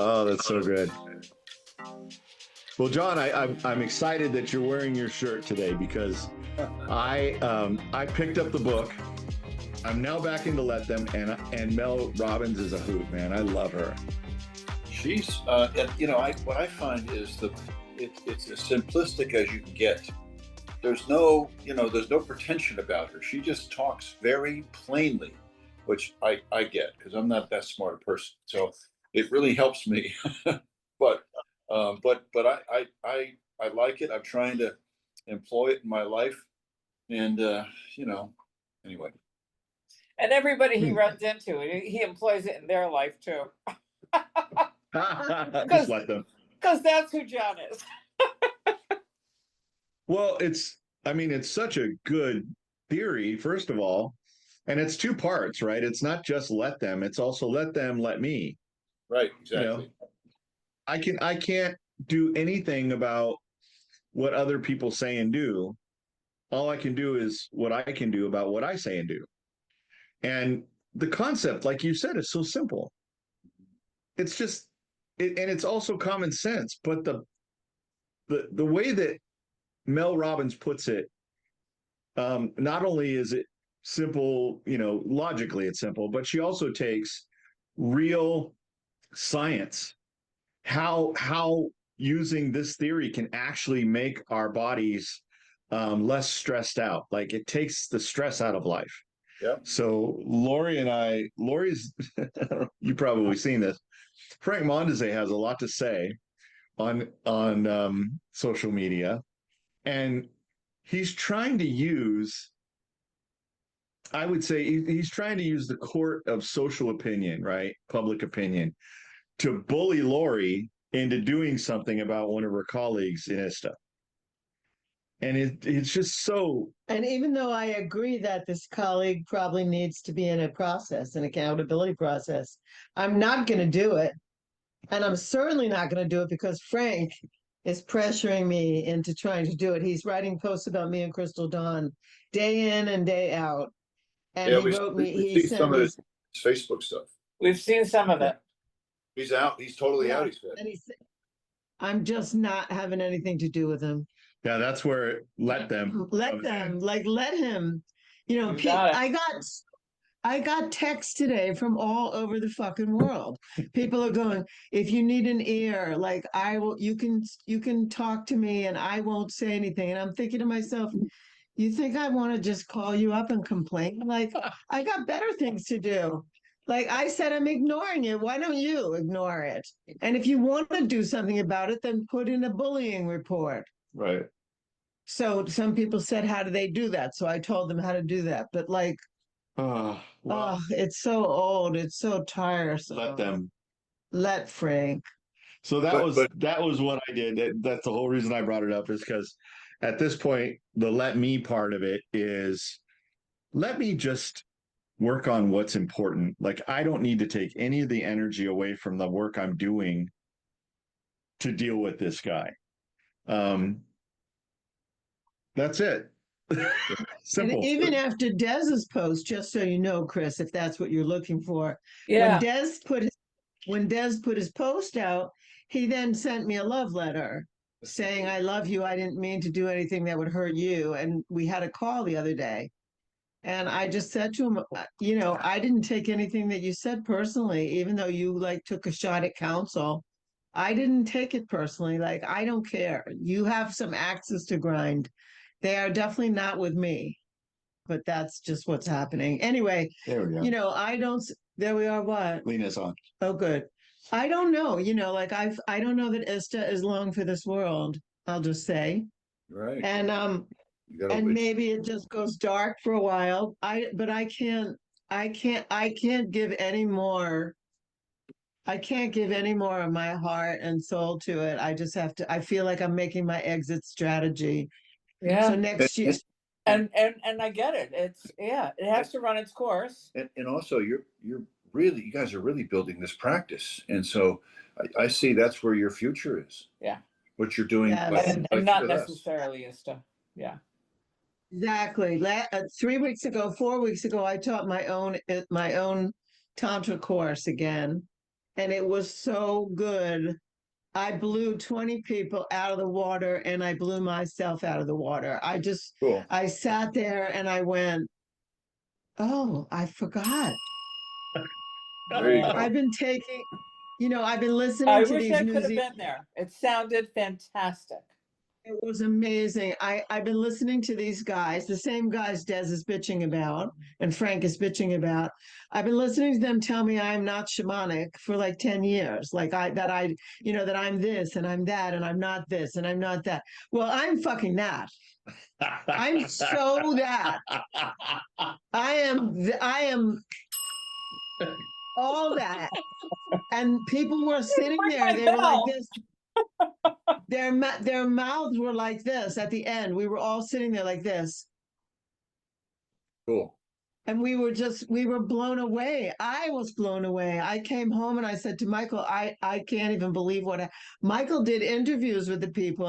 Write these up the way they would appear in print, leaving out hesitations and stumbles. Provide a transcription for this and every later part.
Oh, that's so good. Well, John, I'm excited that you're wearing your shirt today because I picked up the book. I'm now back into Let Them, and Mel Robbins is a hoot, man. I love her. She's, what I find is it's as simplistic as you can get. There's no pretension about her. She just talks very plainly, which I get because I'm not that smart a person. So it really helps me. but I like it. I'm trying to employ it in my life, and anyway. And everybody he runs into, he employs it in their life too. Just let them. Because that's who John is. Well, it's such a good theory, first of all. And it's two parts, right? It's not just let them, it's also let them, let me. Right, exactly. I can't do anything about what other people say and do. All I can do is what I can do about what I say and do. And the concept, like you said, is so simple. It's just, and it's also common sense. But the way that Mel Robbins puts it, not only is it simple, logically it's simple, but she also takes real science, how using this theory can actually make our bodies less stressed out. Like it takes the stress out of life. Yeah. So Lori's, you've probably seen this. Frank Mondese has a lot to say on social media, and he's trying to use, I would say he's trying to use the court of social opinion, right? Public opinion, to bully Lori into doing something about one of her colleagues in ISTA. And it's just so. And even though I agree that this colleague probably needs to be in a process, an accountability process, I'm not going to do it. And I'm certainly not going to do it because Frank is pressuring me into trying to do it. He's writing posts about me and Crystal Dawn day in and day out. And he wrote me, he sent some me of his Facebook stuff. We've seen some of it. He's out. He's totally out, he said. And I'm just not having anything to do with him. Yeah, that's where let them. Let them, like, let him. I got texts today from all over the fucking world. People are going, if you need an ear, like you can talk to me and I won't say anything. And I'm thinking to myself, you think I want to just call you up and complain? Like, I got better things to do. Like I said, I'm ignoring it. Why don't you ignore it? And if you want to do something about it, then put in a bullying report. Right. So some people said, how do they do that? So I told them how to do that. But like, it's so old. It's so tiresome. Let them. Let Frank. So that was what I did. That's the whole reason I brought it up, is because at this point, the let me part of it is let me just work on what's important. Like I don't need to take any of the energy away from the work I'm doing to deal with this guy. That's it. Simple. And even after Dez's post, just so you know, Chris, if that's what you're looking for, Yeah. when Dez put his post out, he then sent me a love letter saying, I love you. I didn't mean to do anything that would hurt you. And we had a call the other day. And I just said to him, I didn't take anything that you said personally, even though you like took a shot at counsel. I didn't take it personally. Like, I don't care. You have some axes to grind. They are definitely not with me, but that's just what's happening. Anyway, there we go. There we are. What? Lena's on. Oh, good. I don't know, I don't know that ISTA is long for this world. I'll just say. Right. And maybe it just goes dark for a while. But I can't give any more. I can't give any more of my heart and soul to it. I just have to. I feel like I'm making my exit strategy. Yeah. So next year. And I get it. It has to run its course. And also, you guys are really building this practice, and so I see that's where your future is. Yeah. What you're doing, and not necessarily ISTA. Yeah. Exactly. 4 weeks ago, I taught my own Tantra course again. and it was so good. I blew 20 people out of the water and I blew myself out of the water. Cool. I sat there and I went, oh, I forgot. There you go. I've been taking, I've been listening I to wish these I New could have Zealand. been there. It sounded fantastic. It was amazing. I've been listening to these guys, the same guys Des is bitching about and Frank is bitching about. I've been listening to them tell me I'm not shamanic for like 10 years. Like that I'm this and I'm that and I'm not this and I'm not that. Well, I'm fucking that. I'm so that. I am all that. And people were sitting Ring there, my they were like bell. this. Their mouths were like this at the end. We were all sitting there like this. Cool. And we were blown away. I was blown away. I came home and I said to Michael, I can't even believe Michael did interviews with the people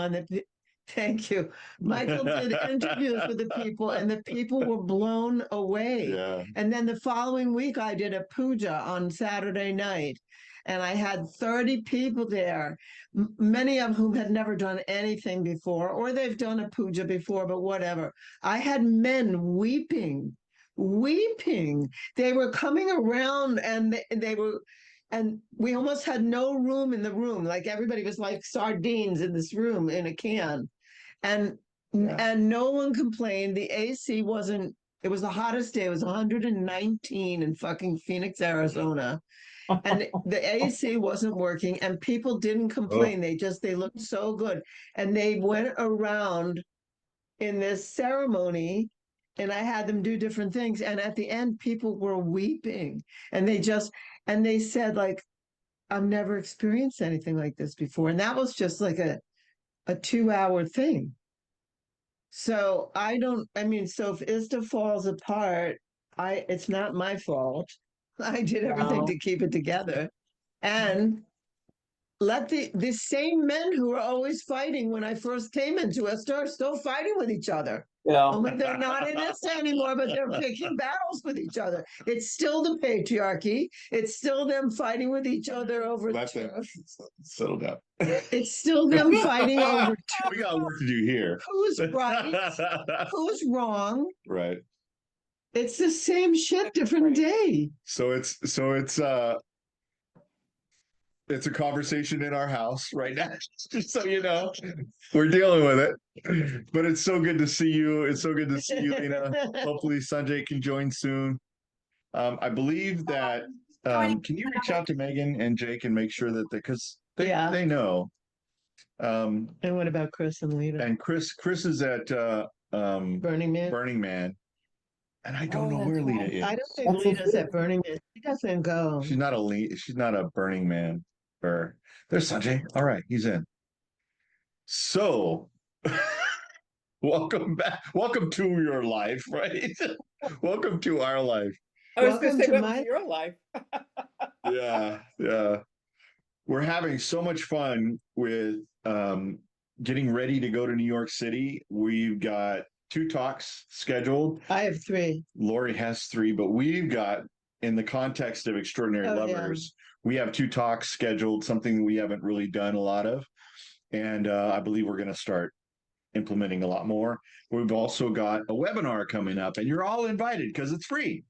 thank you. Michael did interviews with the people and the people were blown away. Yeah. And then the following week I did a puja on Saturday night and I had 30 people there, many of whom had never done anything before, or they've done a puja before, but whatever. I had men weeping. They were coming around and and we almost had no room in the room. Like everybody was like sardines in this room in a can. And Yeah. and no one complained. The AC wasn't, it was the hottest day. It was 119 in fucking Phoenix, Arizona. And the AC wasn't working and people didn't complain. They looked so good. And they went around in this ceremony and I had them do different things. And at the end, people were weeping and they said, like, I've never experienced anything like this before. And that was just like a 2-hour thing. So so if ISTA falls apart, it's not my fault. I did everything No. to keep it together. And let the same men who were always fighting when I first came into ISTA are still fighting with each other. Yeah. Only they're not in ISTA anymore, but they're picking battles with each other. It's still the patriarchy. It's still them fighting with each other over Let them turf. settle down. It's still them fighting over We got work to do here. who's right, who's wrong. Right. It's the same shit, different day. So it's a conversation in our house right now, just so you know. We're dealing with it. But it's so good to see you. It's so good to see you, Lena. Hopefully Sanjay can join soon. I believe that can you reach out to Megan and Jake and make sure that because they know. And what about Chris and Lita? And Chris is at Burning Man. And I don't know where Lita is. I don't think Lita's at Burning Man. She doesn't go. She's not a Burning Man. There's Sanjay. All right, he's in. So welcome back. Welcome to your life, right? Welcome to our life. I was going to say, Welcome to welcome to your life. Yeah. We're having so much fun with getting ready to go to New York City. We've got 2 talks scheduled. I have 3. Lori has 3, but we've got, in the context of Extraordinary Lovers, we have 2 talks scheduled, something we haven't really done a lot of. And I believe we're going to start implementing a lot more. We've also got a webinar coming up, and you're all invited because it's free.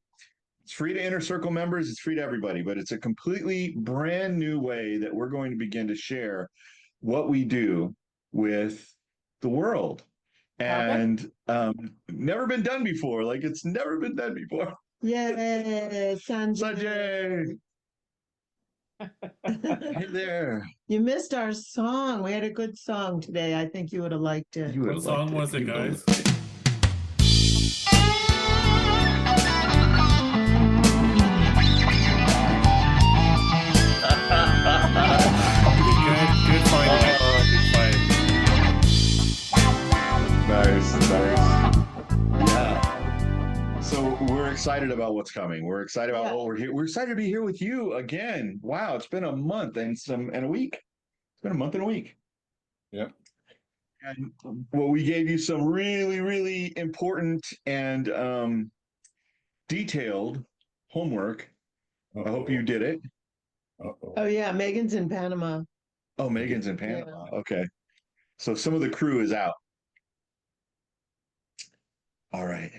It's free to Inner Circle members. It's free to everybody, but it's a completely brand new way that we're going to begin to share what we do with the world. And never been done before. Like it's never been done before. Yay, Sanjay. Hey there. You missed our song. We had a good song today. I think you would have liked it. What song was it, guys? Good find. Nice. Yeah. So we're excited about what's coming. We're excited about what we're here. We're excited to be here with you again. Wow, it's been a month and a week. It's been a month and a week. Yeah. And we gave you some really, really important and detailed homework. I hope you did it. Uh-oh. Oh yeah, Megan's in Panama. Oh, Megan's in Panama. Okay. So some of the crew is out. All right.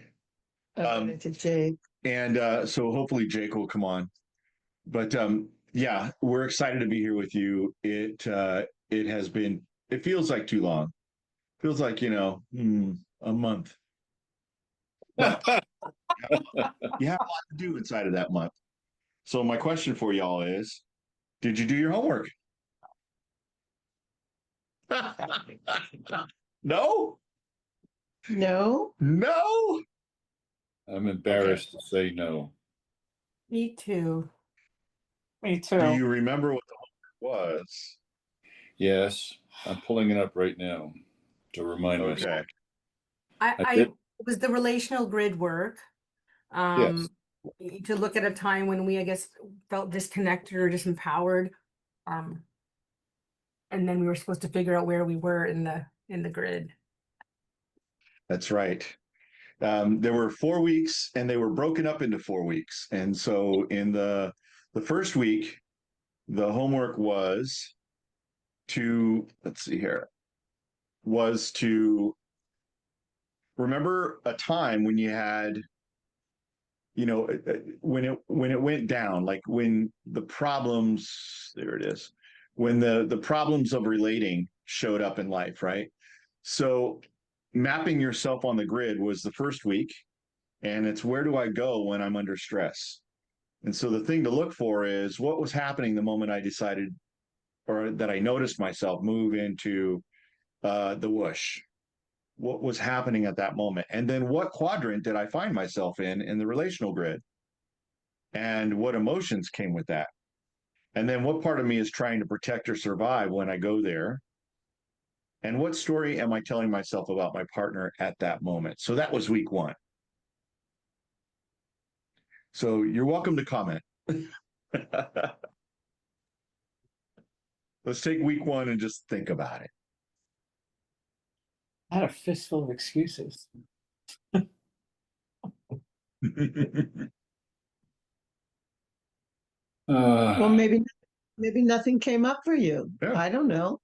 To Jake. And so hopefully Jake will come on. But yeah, we're excited to be here with you. It has been, it feels like too long. Feels like, a month. But you have a lot to do inside of that month. So my question for y'all is, did you do your homework? No? No. No? I'm embarrassed to say no. Me too. Me too. Do you remember what the homework was? Yes, I'm pulling it up right now to remind myself. Okay. I did. it was the relational grid work. To look at a time when we, I guess, felt disconnected or disempowered. And then we were supposed to figure out where we were in the grid. That's right. There were 4 weeks and they were broken up into 4 weeks. And so in the first week, the homework was to, let's see here, was to remember a time when you had, when it went down, like when the problems, there it is, when the problems of relating showed up in life, right? So mapping yourself on the grid was the first week, and it's where do I go when I'm under stress? And so the thing to look for is what was happening the moment I decided, or that I noticed myself move into the whoosh. What was happening at that moment? And then what quadrant did I find myself in the relational grid? And what emotions came with that? And then what part of me is trying to protect or survive when I go there? And what story am I telling myself about my partner at that moment? So that was week 1. So you're welcome to comment. Let's take week 1 and just think about it. I had a fistful of excuses. Well, maybe nothing came up for you. Yeah. I don't know.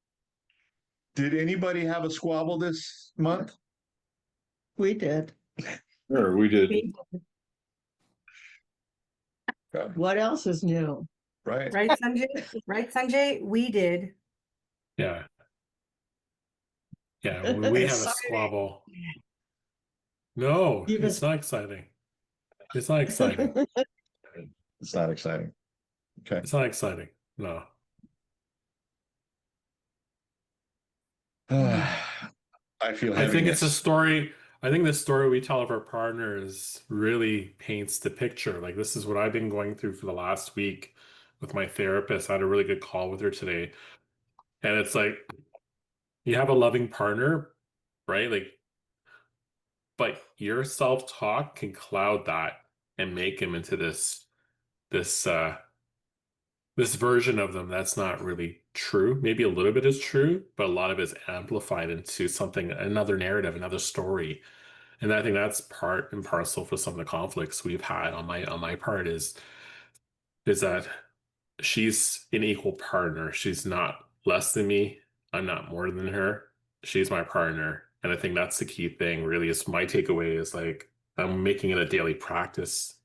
Did anybody have a squabble this month? We did. Sure, we did. What else is new? Right. Right, Sanjay? Right, Sanjay? We did. Yeah. Yeah, we had a squabble. No, Give it's us- not exciting. It's not exciting. It's not exciting. Okay. It's not exciting. No. I feel I think it's a heaviness. story. I think the story we tell of our partners really paints the picture. Like, this is what I've been going through for the last week with my therapist. I had a really good call with her today. And it's like, you have a loving partner, right? Like, but your self-talk can cloud that and make him into this this version of them that's not really true. Maybe a little bit is true, but a lot of it is amplified into something, another narrative, another story. And I think that's part and parcel for some of the conflicts we've had on my part is that she's an equal partner. She's not less than me. I'm not more than her. She's my partner. And I think that's the key thing, really, is my takeaway is like I'm making it a daily practice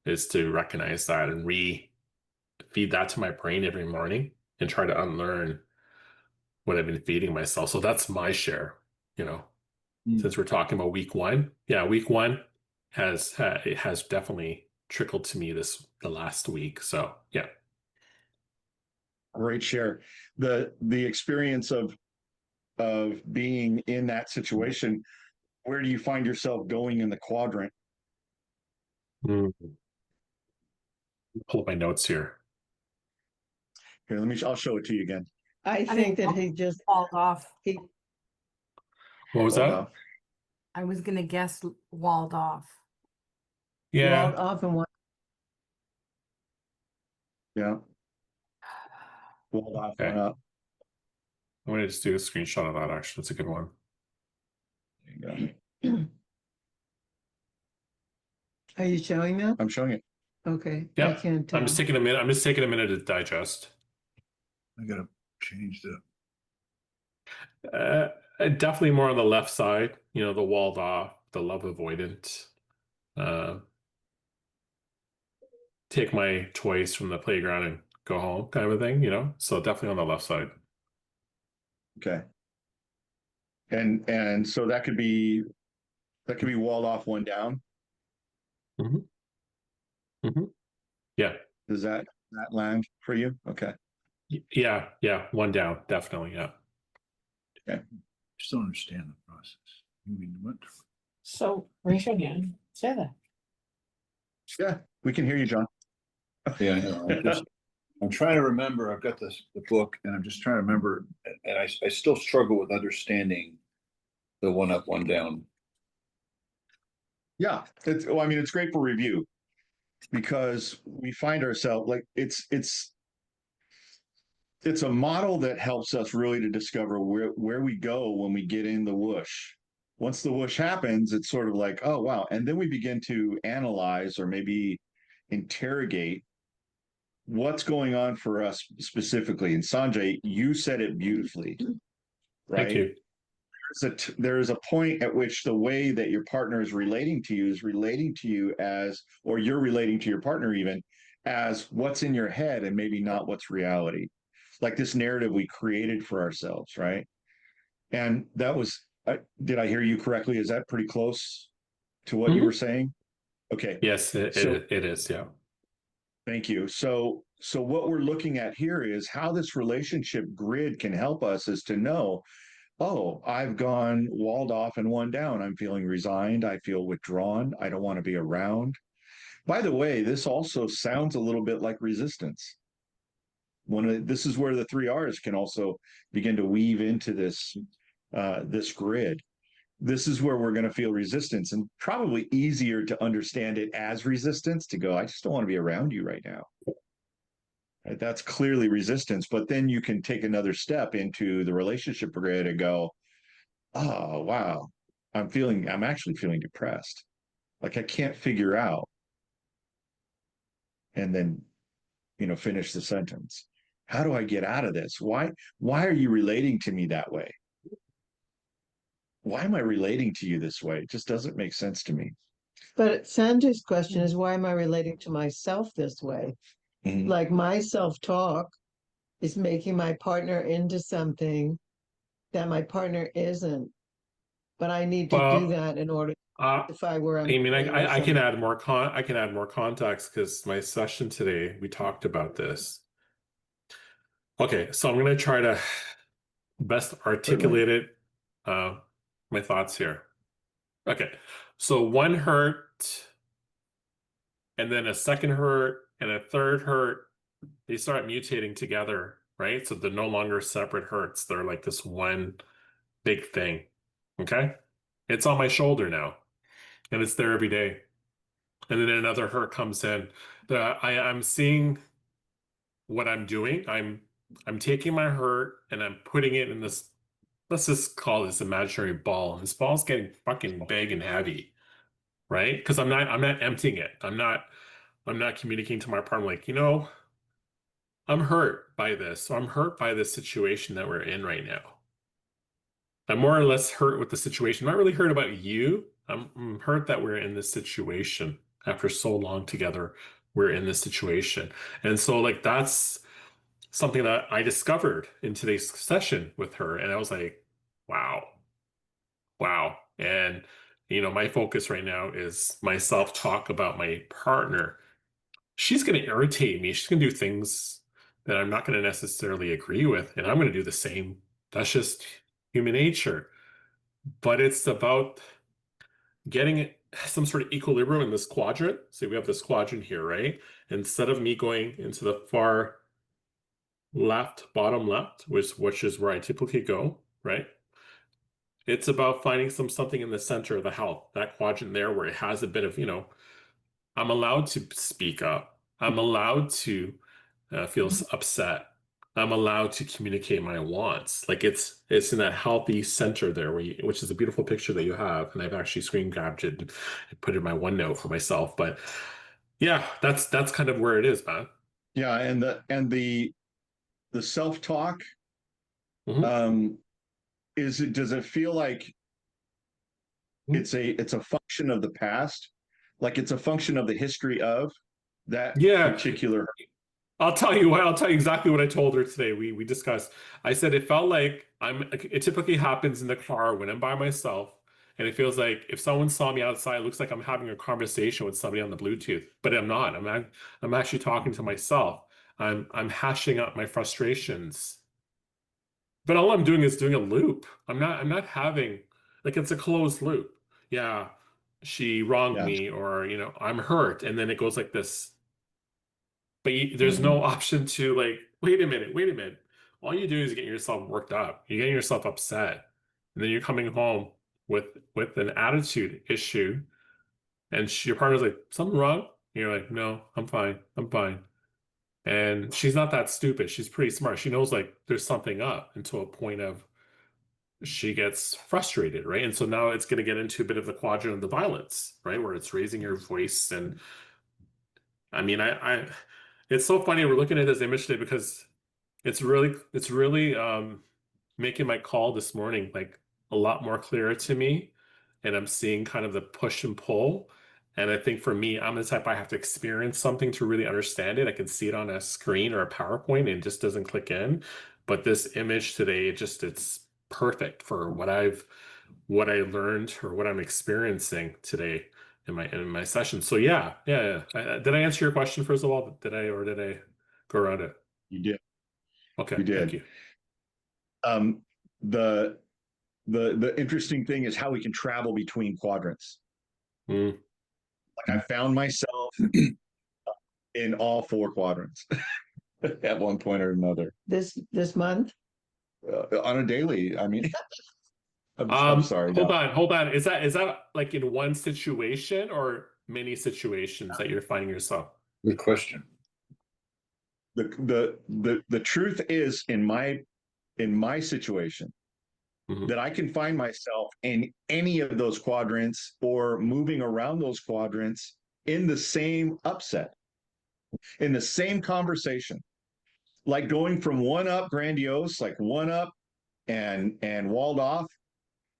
is to recognize that and feed that to my brain every morning and try to unlearn what I've been feeding myself. So that's my share, since we're talking about week 1. Yeah, week 1 it has definitely trickled to me the last week. So yeah. Great share. The experience of being in that situation, where do you find yourself going in the quadrant? Pull up my notes here. Here, I'll show it to you again. I think that he just Walled off. What was Hold that? on. I was gonna guess walled off. Yeah. walled off and what? Yeah. Walled off, Okay. went up. I'm going to just do a screenshot of that, actually. That's a good one. There you go. Are you showing that? I'm showing it. Okay, I Yeah. can't tell. I'm just taking a minute. I'm just taking a minute to digest. I gotta change the. Definitely more on the left side, the walled off, the love avoidant. Uh, take my toys from the playground and go home kind of a thing, So definitely on the left side. Okay. And so that could be walled off, one down. Hmm. Hmm. Yeah. Does that land for you? Okay. Yeah. Yeah. One down. Definitely. Yeah. Okay. Just don't understand the process. You mean what? So raise your hand, say that. Yeah, we can hear you, John. Yeah, I know. I'm trying to remember. I've got the book, and I'm just trying to remember, and I still struggle with understanding the one up, one down. Yeah, I mean, it's great for review because we find ourselves like it's a model that helps us really to discover where we go when we get in the whoosh. Once the whoosh happens, it's sort of like, oh wow, and then we begin to analyze or maybe interrogate what's going on for us specifically. And Sanjay, you said it beautifully, Thank right? you. There is a point at which the way that your partner is relating to you as, or you're relating to your partner even as what's in your head and maybe not what's reality. Like this narrative we created for ourselves, right? And that was, did I hear you correctly? Is that pretty close to what you were saying? Okay. Yes, it is. Yeah. Thank you. So what we're looking at here is how this relationship grid can help us is to know, oh, I've gone walled off and one down. I'm feeling resigned. I feel withdrawn. I don't want to be around. By the way, this also sounds a little bit like resistance. This is where the three R's can also begin to weave into this grid. This is where we're going to feel resistance, and probably easier to understand it as resistance to go, I just don't want to be around you right now. Right? That's clearly resistance. But then you can take another step into the relationship grid and go, oh, wow, I'm actually feeling depressed. Like I can't figure out. And then, finish the sentence. How do I get out of this? Why are you relating to me that way? Why am I relating to you this way? It just doesn't make sense to me. But Sanjay's question is, why am I relating to myself this way? Mhm. Like my self-talk is making my partner into something that my partner isn't. But I need to do Well, that in order if I were I mean, I can something. add more I can add more context because my session today we talked about this. Okay, so I'm gonna try to best Certainly. articulate it. My thoughts here. Okay, so one hurt, and then a second hurt, and a third hurt. They start mutating together, right? So they're no longer separate hurts. They're like this one big thing. Okay, it's on my shoulder now, and it's there every day. And then another hurt comes in. I'm seeing what I'm doing. I'm taking my hurt and I'm putting it in this, let's just call this imaginary ball. And this ball's getting fucking big and heavy, right? Because I'm not emptying it. I'm not communicating to my partner like, I'm hurt by this. So I'm hurt by this situation that we're in right now. I'm more or less hurt with the situation. I'm not really hurt about you. I'm hurt that we're in this situation after so long together. We're in this situation. And so like that's something that I discovered in today's session with her. And I was like, wow, wow. And my focus right now is my self-talk about my partner. She's going to irritate me. She's going to do things that I'm not going to necessarily agree with. And I'm going to do the same. That's just human nature. But it's about getting some sort of equilibrium in this quadrant. So we have this quadrant here, right? Instead of me going into the far left, bottom left, which is where I typically go, right? It's about finding something in the center of the health, that quadrant there where it has a bit of, I'm allowed to speak up. I'm allowed to feel upset. I'm allowed to communicate my wants. Like it's in that healthy center there, which is a beautiful picture that you have, and I've actually screen grabbed it and put it in my OneNote for myself. But Yeah, that's kind of where it is, man. Yeah, and the self-talk, Mhm. does it feel like Mhm. it's a function of the past? Like it's a function of the history of that Yeah, particular. I'll tell you what, I'll tell you exactly what I told her today. We discussed. I said it felt like it typically happens in the car when I'm by myself, and it feels like if someone saw me outside, it looks like I'm having a conversation with somebody on the Bluetooth, but I'm not. I'm actually talking to myself. I'm hashing out my frustrations. But all I'm doing is doing a loop. I'm not having like it's a closed loop. Yeah, she wronged Yeah. me, or I'm hurt, and then it goes like this. But there's Mhm. no option to like, wait a minute, wait a minute. All you do is get yourself worked up. You're getting yourself upset, and then you're coming home with an attitude issue, and your partner's like, something wrong? And you're like, no, I'm fine, I'm fine. And she's not that stupid. She's pretty smart. She knows like there's something up until a point of she gets frustrated, right? And so now it's going to get into a bit of the quadrant of the violence, right? Where it's raising your voice. And I mean, it's so funny. We're looking at this image today because it's really making my call this morning like a lot more clearer to me. And I'm seeing kind of the push and pull. And I think for me, I'm the type I have to experience something to really understand it. I can see it on a screen or a PowerPoint and it just doesn't click in. But this image today, it's perfect for what I learned or what I'm experiencing today in my session. So yeah. Did I answer your question first of all? Did I go around it? You did. Okay, You thank did. you. Um, the the interesting thing is how we can travel between quadrants. Mm. Like I found myself in all four quadrants at one point or another This month. on a daily. I mean, I'm sorry. Hold No, on, hold on. Is that like in one situation or many situations that you're finding yourself? Good question. the truth is in my situation Hmm. that I can find myself in any of those quadrants or moving around those quadrants in the same upset, in the same conversation, like going from one up grandiose, like one up and walled off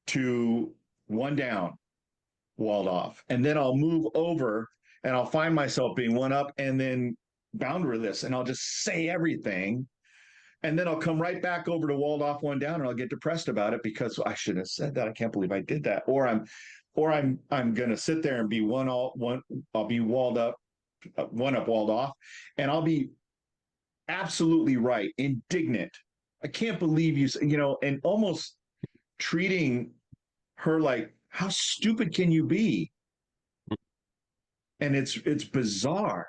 to one down, walled off. And then I'll move over and I'll find myself being one up and then boundaryless and I'll just say everything. And then I'll come right back over to walled off one down and I'll get depressed about it because I should have said that. I can't believe I did that. Or I'm gonna sit there and be I'll be walled up, one up walled off, and I'll be absolutely right, indignant. I can't believe and almost treating her like, how stupid can you be? And it's bizarre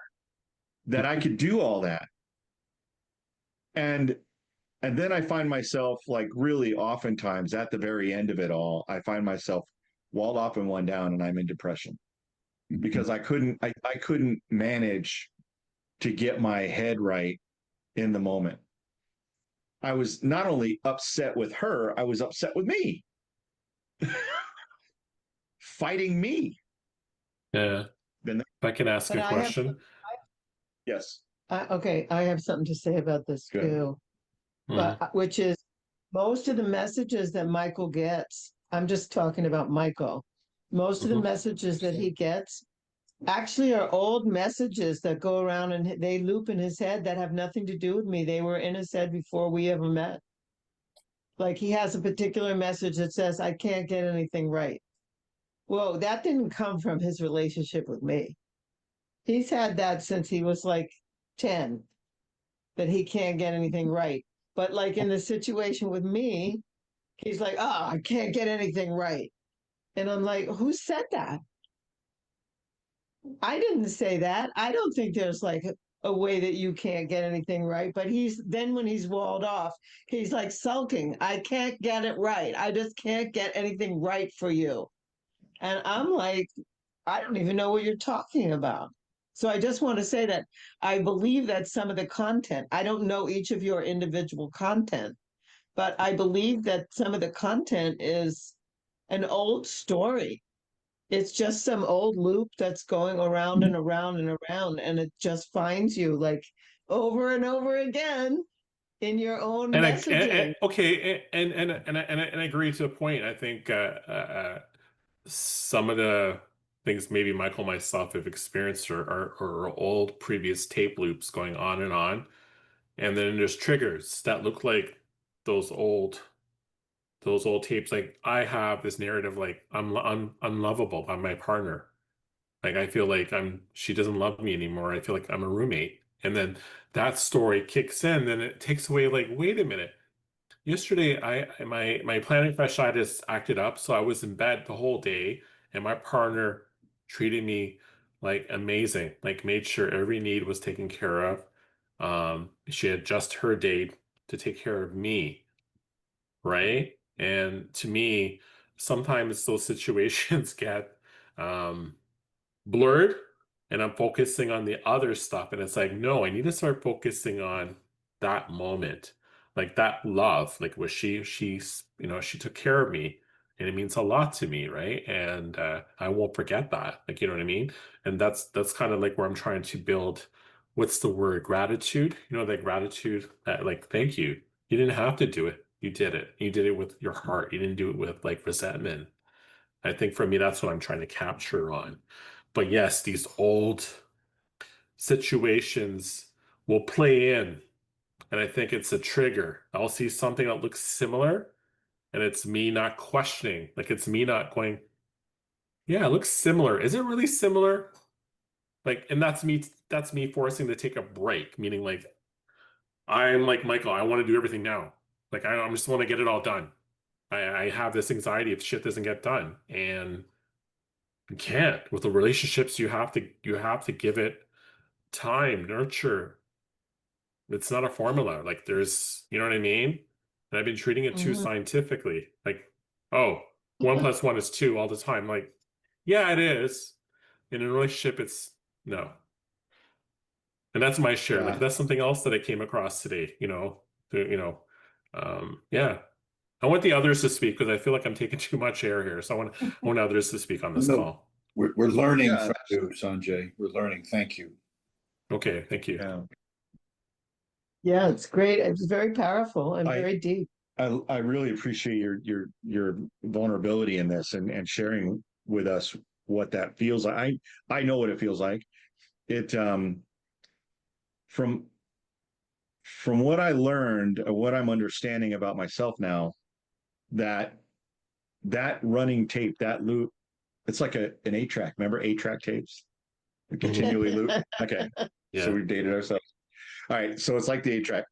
that I could do all that. And and then I find myself like really oftentimes at the very end of it all, I find myself walled off and one down and I'm in depression because I couldn't manage to get my head right in the moment. I was not only upset with her, I was upset with me, fighting me. Yeah. Then If I can ask But a I have, question. yes, okay, I have something to say about this good. too, Hmm. but which is most of the messages that Michael gets, I'm just talking about Michael. Most of the Hmm. messages that he gets actually are old messages that go around and they loop in his head that have nothing to do with me. They were in his head before we ever met. Like he has a particular message that says, I can't get anything right. Well, that didn't come from his relationship with me. He's had that since he was like 10, that he can't get anything right. But like in the situation with me, he's like, oh, I can't get anything right. And I'm like, who said that? I didn't say that. I don't think there's like a way that you can't get anything right. But when he's walled off, he's like sulking. I can't get it right. I just can't get anything right for you. And I'm like, I don't even know what you're talking about. So I just want to say that I believe that some of the content, I don't know each of your individual content, but I believe that some of the content is an old story It's just some old loop that's going around and around and around, and it just finds you like over and over again in your own messaging. Okay, and I agree to a point. I think some of the things maybe Michael and myself have experienced are old previous tape loops going on, and then there's triggers that look like those old tapes. Like I have this narrative, like I'm unlovable by my partner. Like I feel like she doesn't love me anymore. I feel like I'm a roommate. And then that story kicks in, then it takes away like, wait a minute. Yesterday my plantar fasciitis acted up, so I was in bed the whole day, and my partner treated me like amazing, like made sure every need was taken care of. She had just her day to take care of me, right? And to me, sometimes those situations get um blurred, and I'm focusing on the other stuff. And it's like, no, I need to start focusing on that moment, like that love, like where she's, she took care of me, and it means a lot to me, right? And I won't forget that, like, you know what I mean? And that's kind of like where I'm trying to build, what's the word, gratitude, that gratitude, that like, thank you. You didn't have to do it. You did it. You did it with your heart. You didn't do it with like resentment. I think for me, that's what I'm trying to capture on. But yes, these old situations will play in, and I think it's a trigger. I'll see something that looks similar, and it's me not questioning. Like it's me not going, yeah, it looks similar. Is it really similar? Like, and that's me forcing to take a break, meaning like I'm like, Michael, I want to do everything now. Like I just want to get it all done. I have this anxiety if shit doesn't get done. And you can't. With the relationships, you have to give it time, nurture. It's not a formula. Like there's, you know what I mean? And I've been treating it too Mhm. scientifically. Like, oh, 1 + 1 is 2 all the time. Like, yeah, it is. In a relationship, it's no. And that's my share. Like Yeah. that's something else that I came across today, yeah. I want the others to speak because I feel like I'm taking too much air here. So I want others to speak on this No, call. we're learning Yeah. from you, Sanjay. We're learning. Thank you. Okay, thank you. Yeah. Yeah, it's great. It's very powerful and I very deep. I really appreciate your vulnerability in this and sharing with us what that feels like. I know what it feels like. It from what I learned, what I'm understanding about myself now, that running tape, that loop, it's like an 8-track. Remember 8-track tapes? We Mhm. continually loop. Okay. So Yeah. we've dated ourselves. All right. So it's like the 8-track,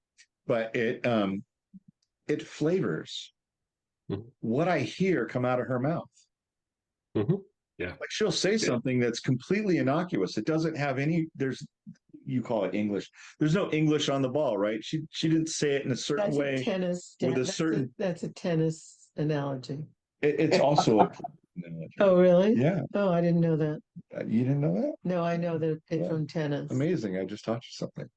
but it flavors Mhm. what I hear come out of her mouth. Mhm. Yeah. Like she'll say something that's completely innocuous. It doesn't have you call it English. There's no English on the ball, right? She didn't say it in a certain That's a way tennis. with a That's certain. that's a tennis analogy. It's also a analogy. Oh, really? Yeah. Oh, I didn't know that. You didn't know that? No, I know that it's Yeah. from tennis. Amazing. I just taught you something.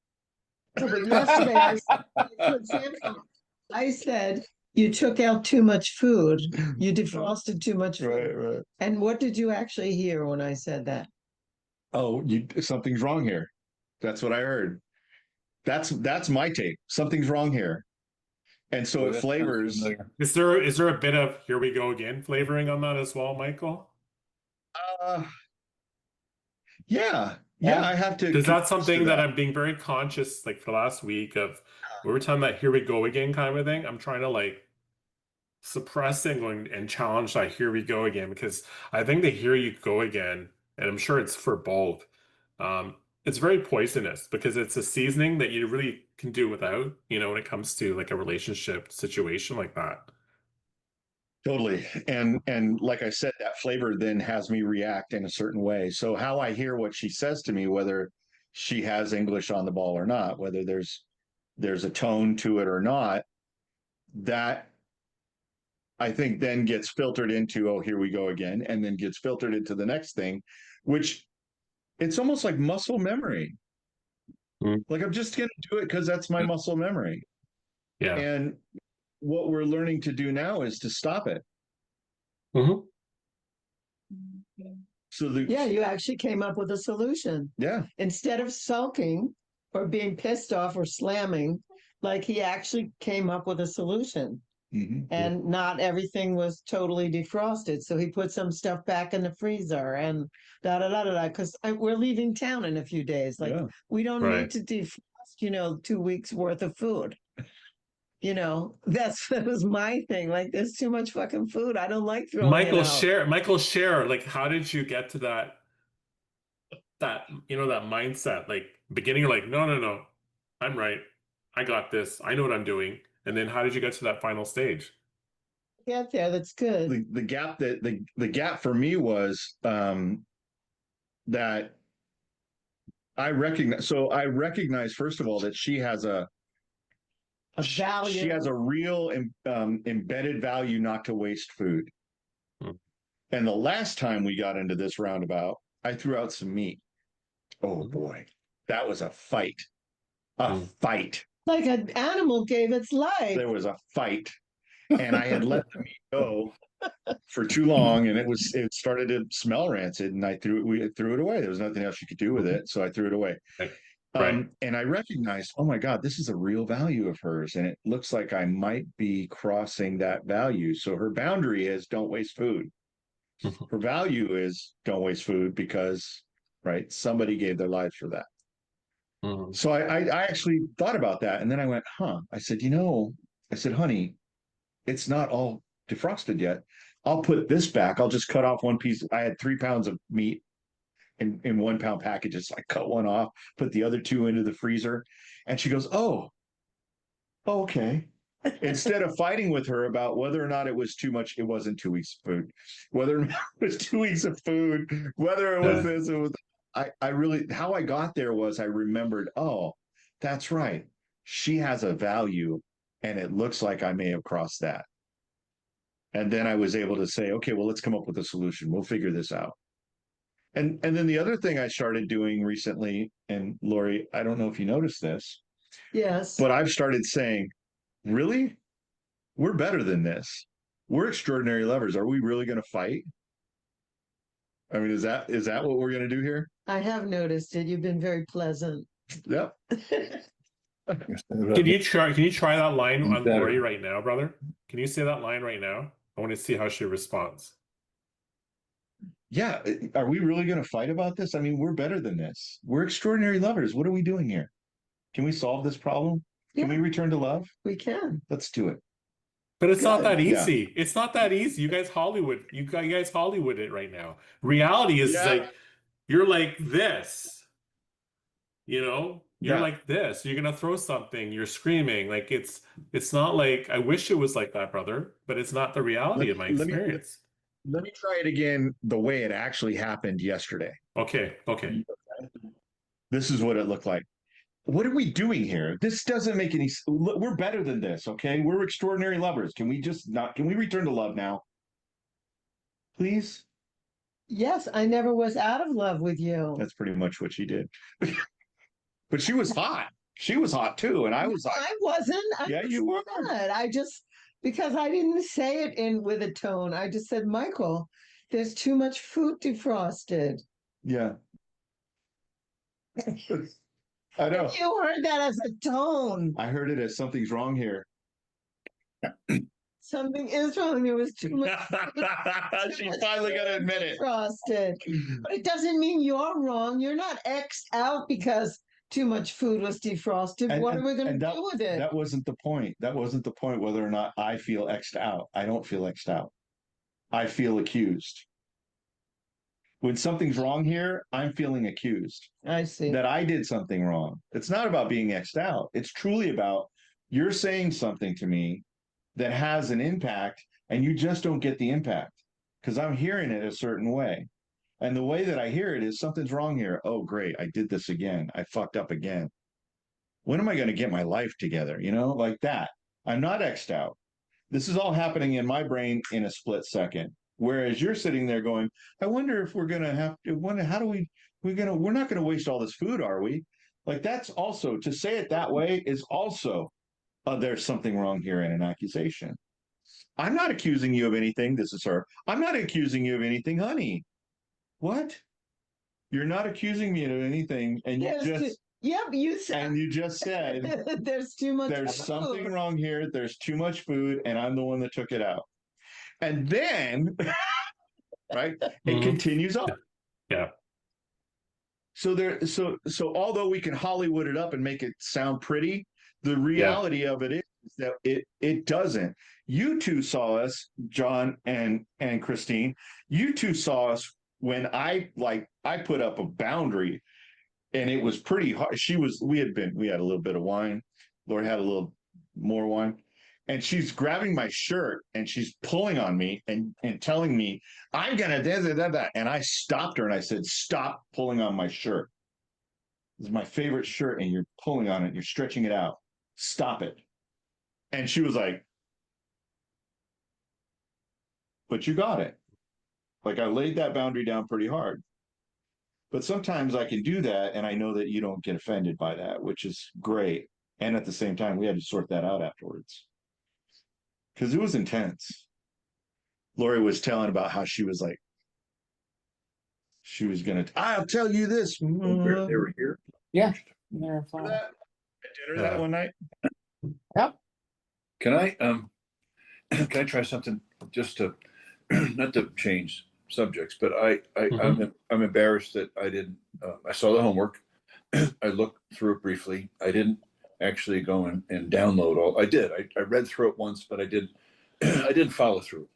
No, but yesterday I said, for example, I said you took out too much food. You defrosted too much food. Right, right. And what did you actually hear when I said that? Oh, something's wrong here. That's what I heard. That's my take. Something's wrong here. And so Boy, it that sounds flavors. familiar. Is there a bit of here we go again flavoring on that as well, Michael? Uh, yeah, I have to Because that's confess to something that that. I'm being very conscious, like for the last week of every time that here we go again kind of a thing. I'm trying to like suppress and going and challenge that here we go again because I think the here you go again, and I'm sure it's for both. Um, it's very poisonous because it's a seasoning that you really can do without, when it comes to like a relationship situation like that. Totally. And like I said, that flavor then has me react in a certain way. So how I hear what she says to me, whether she has English on the ball or not, whether there's a tone to it or not, that I think then gets filtered into, oh, here we go again, and then gets filtered into the next thing, which it's almost like muscle memory. Mm. Like I'm just gonna do it because that's my muscle memory. Yeah. And what we're learning to do now is to stop it. Hmm. So the Yeah, you actually came up with a solution. yeah. Instead of sulking or being pissed off or slamming, like he actually came up with a solution. Mhm. And not everything was totally defrosted. So he put some stuff back in the freezer and da da da da da. Because we're leaving town in a few days. Like Yeah. we don't Right. need to defrost, 2 weeks worth of food. That was my thing. Like there's too much fucking food. I don't like throwing it out. Michael, share, like, how did you get to that mindset? Like, beginning, you're like, no, no, no, I'm right. I got this. I know what I'm doing. And then how did you get to that final stage? Get there. That's good. The gap the gap for me was that I recognize first of all that she has a value. She has a real embedded value not to waste food. Hmm. And the last time we got into this roundabout, I threw out some meat. Oh boy, that was a fight. A fight. Like an animal gave its life. There was a fight. And I had let the meat go for too long, and it started to smell rancid, and we threw it away. There was nothing else you could do with it, so I threw it away. Right. And I recognized, oh my God, this is a real value of hers, and it looks like I might be crossing that value. So her boundary is don't waste food. Her value is don't waste food because, right, somebody gave their lives for that. Mhm. So I actually thought about that, and then I went, I said, honey, it's not all defrosted yet. I'll put this back. I'll just cut off one piece. I had 3 pounds of meat in 1 pound packages. I cut one off, put the other 2 into the freezer. And she goes, oh, okay. Instead of fighting with her about whether or not it was too much, it wasn't 2 weeks of food. Whether or not it was 2 weeks of food, whether it was this, it was, I really, how I got there was I remembered, oh, that's right. She has a value, and it looks like I may have crossed that. And then I was able to say, okay, well, let's come up with a solution. We'll figure this out. And then the other thing I started doing recently, and Lori, I don't know if you noticed this, Yes. but I've started saying, really? We're better than this. We're extraordinary lovers. Are we really going to fight? I mean, is that what we're going to do here? I have noticed it. You've been very pleasant. Yep. Can you try that line on Better. Lori right now, brother? Can you say that line right now? I want to see how she responds. Yeah. Are we really going to fight about this? I mean, we're better than this. We're extraordinary lovers. What are we doing here? Can we solve this problem? Can we return to love? We can. Let's do it. But it's not Good. that easy. It's not that easy. You guys Hollywood it right now. Reality is like you're like this. You're like this. You're gonna throw something. You're screaming. Like it's not like I wish it was like that, brother. But it's not the reality of my experience. Let me try it again the way it actually happened yesterday. Okay. This is what it looked like. What are we doing here? This doesn't make any sense. We're better than this, okay? We're extraordinary lovers. Can we return to love now? Please? Yes, I never was out of love with you. That's pretty much what she did. But she was hot. She was hot too, and I was hot. I wasn't. Yeah, you were. I just, because I didn't say it with a tone. I just said, Michael, there's too much food defrosted. Yeah. I know. You heard that as a tone. I heard it as something's wrong here. Something is wrong. There was too much. She's finally going to admit it. Frosted. But it doesn't mean you're wrong. You're not X'd out because too much food was defrosted. What are we going to do with it? That wasn't the point. That wasn't the point whether or not I feel X'd out. I don't feel X'd out. I feel accused. When something's wrong here, I'm feeling accused. I see. That I did something wrong. It's not about being X'd out. It's truly about you're saying something to me that has an impact and you just don't get the impact because I'm hearing it a certain way. And the way that I hear it is something's wrong here. Oh, great. I did this again. I fucked up again. When am I going to get my life together? Like that. I'm not X'd out. This is all happening in my brain in a split second. Whereas you're sitting there going, I wonder if we're going to have to wonder, we're not going to waste all this food, are we? Like that's also, to say it that way is also, there's something wrong here in an accusation. I'm not accusing you of anything. This is her. I'm not accusing you of anything, honey. what? You're not accusing me of anything, and You said you just said there's too much there's food. something wrong here. There's too much food, and I'm the one that took it out. And then, right, it Mhm. continues on. Yeah. So although we can Hollywood it up and make it sound pretty, the reality of it is that it doesn't. You two saw us, John and Christine. You two saw us when I put up a boundary, and it was pretty hard. We had a little bit of wine. Lori had a little more wine. And she's grabbing my shirt and she's pulling on me and telling me, I'm gonna da. And I stopped her and I said, stop pulling on my shirt. This is my favorite shirt, and you're pulling on it, you're stretching it out. Stop it. And she was like, but you got it. Like, I laid that boundary down pretty hard. But sometimes I can do that, and I know that you don't get offended by that, which is great. And at the same time, we had to sort that out afterwards because it was intense. Lori was telling about how she was like, she was gonna. I'll tell you this. They were here. Yeah. They're At fine. dinner that one night. Can I can I try something just to not to change subjects, but I'm embarrassed that I didn't. I saw the homework. I looked through it briefly. I didn't actually go and download all. I did. I read through it once, but I didn't. I didn't follow through.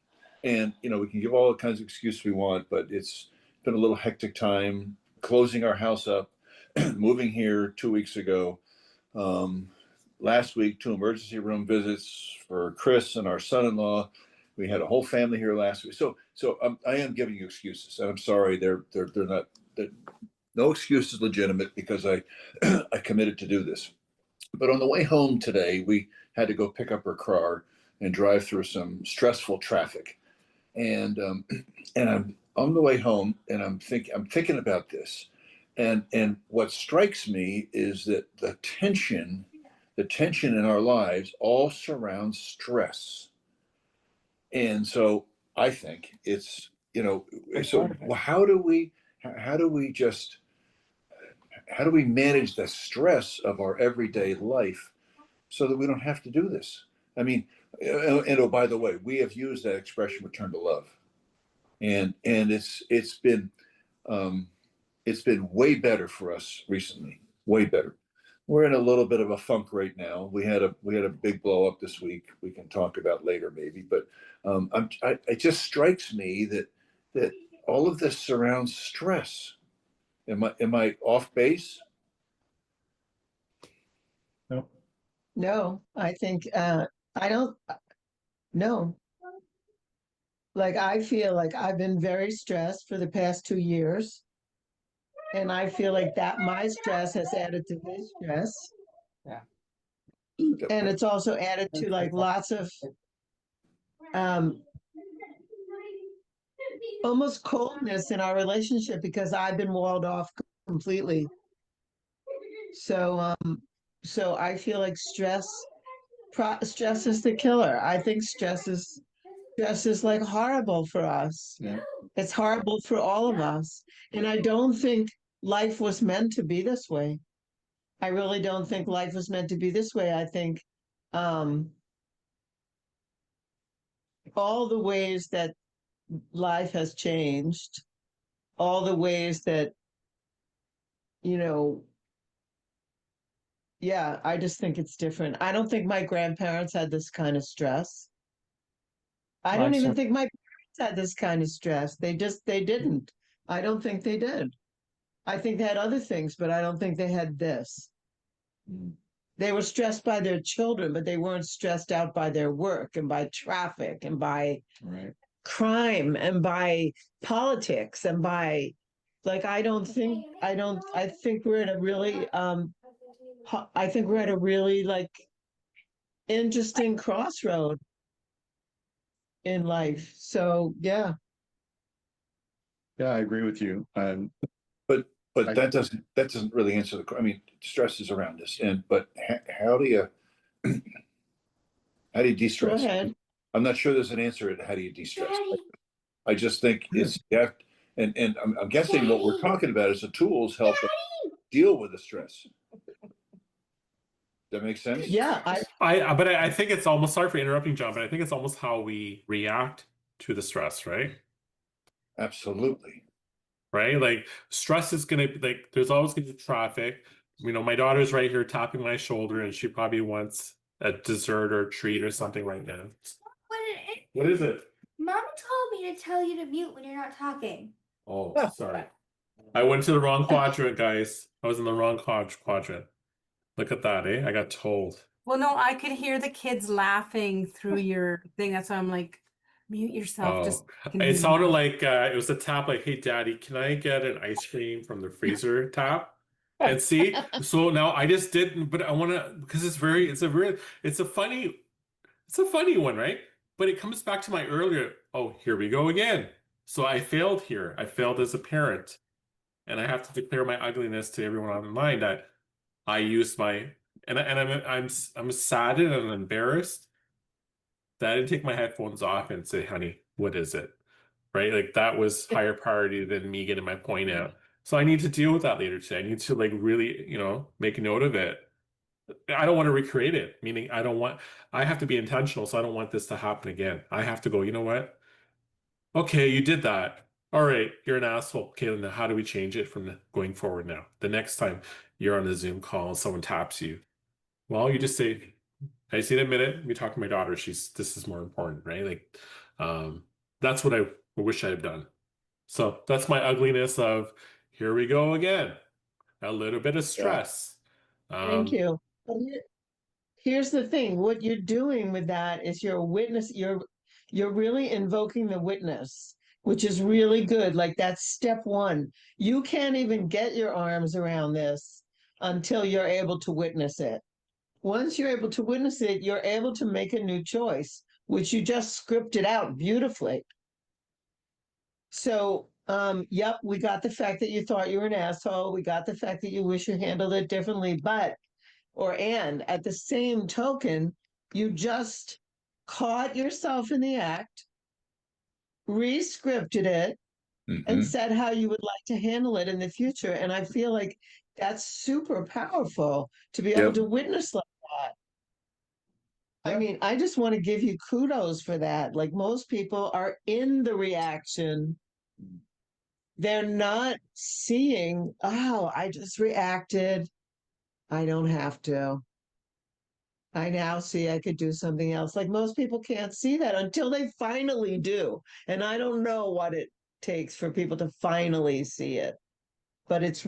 And we can give all the kinds of excuses we want, but it's been a little hectic time closing our house up, moving here 2 weeks ago. Last week, 2 emergency room visits for Chris and our son-in-law. We had a whole family here last week. So I am giving you excuses, and I'm sorry. They're not. No excuse is legitimate because I I committed to do this. But on the way home today, we had to go pick up her car and drive through some stressful traffic. And I'm on the way home, and I'm thinking about this, and what strikes me is that the tension in our lives all surrounds stress. And so I think it's so how do we just how do we manage the stress of our everyday life so that we don't have to do this? I mean, and oh, by the way, we have used that expression "return to love," and it's been way better for us recently, way better. We're in a little bit of a funk right now. We had a big blow up this week. We can talk about later maybe, but it just strikes me that all of this surrounds stress. Am I off base? No. No, I think I don't. No, like I feel like I've been very stressed for the past 2 years, and I feel like that my stress has added to his stress, and it's also added to like lots of um almost coldness in our relationship because I've been walled off completely. So I feel like stress is the killer. I think stress is like horrible for us. Yeah. It's horrible for all of us. And I don't think life was meant to be this way. I really don't think life was meant to be this way. I think um all the ways that life has changed, all the ways that, you know, yeah, I just think it's different. I don't think my grandparents had this kind of stress. I don't even think my parents had this kind of stress. They didn't. I don't think they did. I think they had other things, but I don't think they had this. They were stressed by their children, but they weren't stressed out by their work and by traffic and by Right. crime and by politics and by like I think we're at a really I think we're at a really like interesting crossroad in life. So yeah. Yeah, I agree with you. But I- that doesn't really answer the. I mean, stress is around us, but how do you Go de-stress? ahead. I'm not sure there's an answer to how do you de-stress. I just think it's And I'm guessing what we're talking about is the tools help us deal with the stress. That makes sense? Yeah, But I think it's almost, sorry for interrupting, John, but I think it's almost how we react to the stress, right? Absolutely. Right? Like stress is gonna be like there's always gonna be traffic. You know, my daughter's right here tapping my shoulder and she probably wants a dessert or a treat or something right now. What is it? Mama told me to tell you to mute when you're not talking. Oh, sorry. I went to the wrong quadrant, guys. I was in the wrong quadrant. Look at that, eh? I got told. Well, no, I could hear the kids laughing through your thing. That's why I'm like, mute yourself. Just Oh, can it hear sounded you. like it was a tap, like, hey, Daddy, can I get an ice cream from the freezer tap? And see, so now I just didn't, but I want to, because it's a funny one, right? But it comes back to my earlier, oh, here we go again. So I failed here. I failed as a parent. And I have to declare my ugliness to everyone online that I used my, I'm saddened and embarrassed that I didn't take my headphones off and say, honey, what is it? Right? Like that was higher priority than me getting my point out. So I need to deal with that later today. I need to like really, make a note of it. I don't want to recreate it, meaning I have to be intentional. So I don't want this to happen again. I have to go, you know what? Okay, you did that. All right, you're an asshole. Okay, then how do we change it from going forward now? The next time you're on a Zoom call and someone taps you, well, you just say, I just need a minute. We talk to my daughter. This is more important, right? Like, that's what I wish I had done. So that's my ugliness of here we go again. A little bit of stress. thank you. Here's the thing, what you're doing with that is you're really invoking the witness, which is really good. Like that's step one. You can't even get your arms around this until you're able to witness it. Once you're able to witness it, you're able to make a new choice, which you just scripted out beautifully. So, yep, we got the fact that you thought you were an asshole. We got the fact that you wish you handled it differently, and at the same token, you just caught yourself in the act, re-scripted it, and said how you would like to handle it in the future. And I feel like that's super powerful to be able to witness like that. I mean, I just want to give you kudos for that. Like most people are in the reaction. They're not seeing, oh, I just reacted. I don't have to. I now see I could do something else. Like most people can't see that until they finally do. And I don't know what it takes for people to finally see it, but it's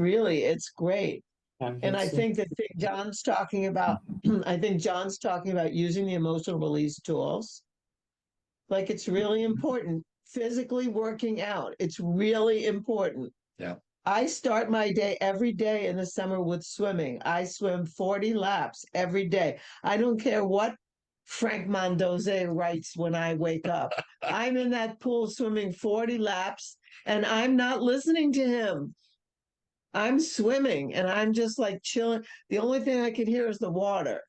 great. And I think that John's talking about, I think John's talking about using the emotional release tools. Like it's really important. Physically working out, it's really important. Yeah. I start my day every day in the summer with swimming. I swim 40 laps every day. I don't care what Frank Mendoza writes when I wake up. I'm in that pool swimming 40 laps and I'm not listening to him. I'm swimming and I'm just like chilling. The only thing I can hear is the water.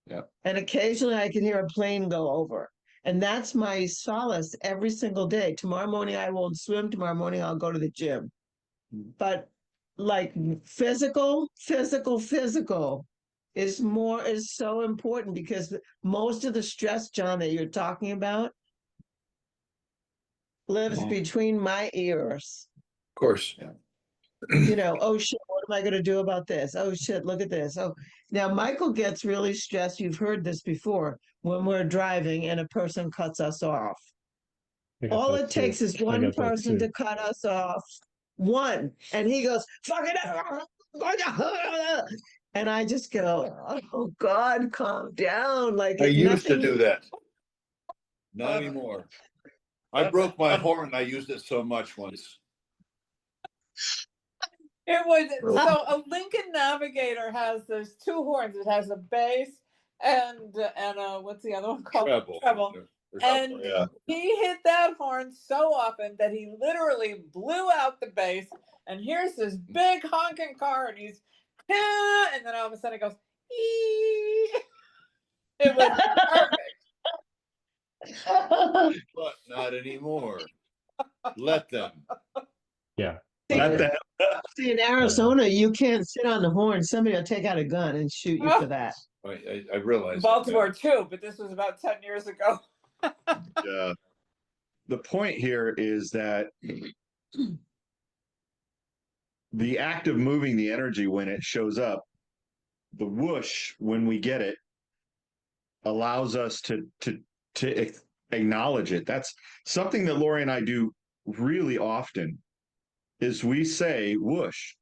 Yeah. And occasionally I can hear a plane go over. And that's my solace every single day. Tomorrow morning I won't swim. Tomorrow morning I'll go to the gym. But like physical is so important because most of the stress, John, that you're talking about lives between my ears. Of course. Yeah. Oh shit, what am I going to do about this? Oh shit, look at this. Oh, now Michael gets really stressed. You've heard this before when we're driving and a person cuts us off. All it takes is one person to cut us off. One, and he goes, fuck it up. And I just go, oh God, calm down. Like I used to do that. Not anymore. I broke my horn. I used it so much once. It was so a Lincoln Navigator has those two horns. It has a bass and what's the other one called? Treble. And he hit that horn so often that he literally blew out the bass. And here's this big honking car, and he's and then all of a sudden it goes. Ee! It was perfect. But not anymore. Let them. Yeah. What the hell? See, in Arizona, you can't sit on the horn. Somebody will take out a gun and shoot you for that. I realize Baltimore too, but this was about 10 years ago. Yeah. The point here is that the act of moving the energy when it shows up, the whoosh when we get it, allows us to acknowledge it. That's something that Lori and I do really often. Is we say whoosh,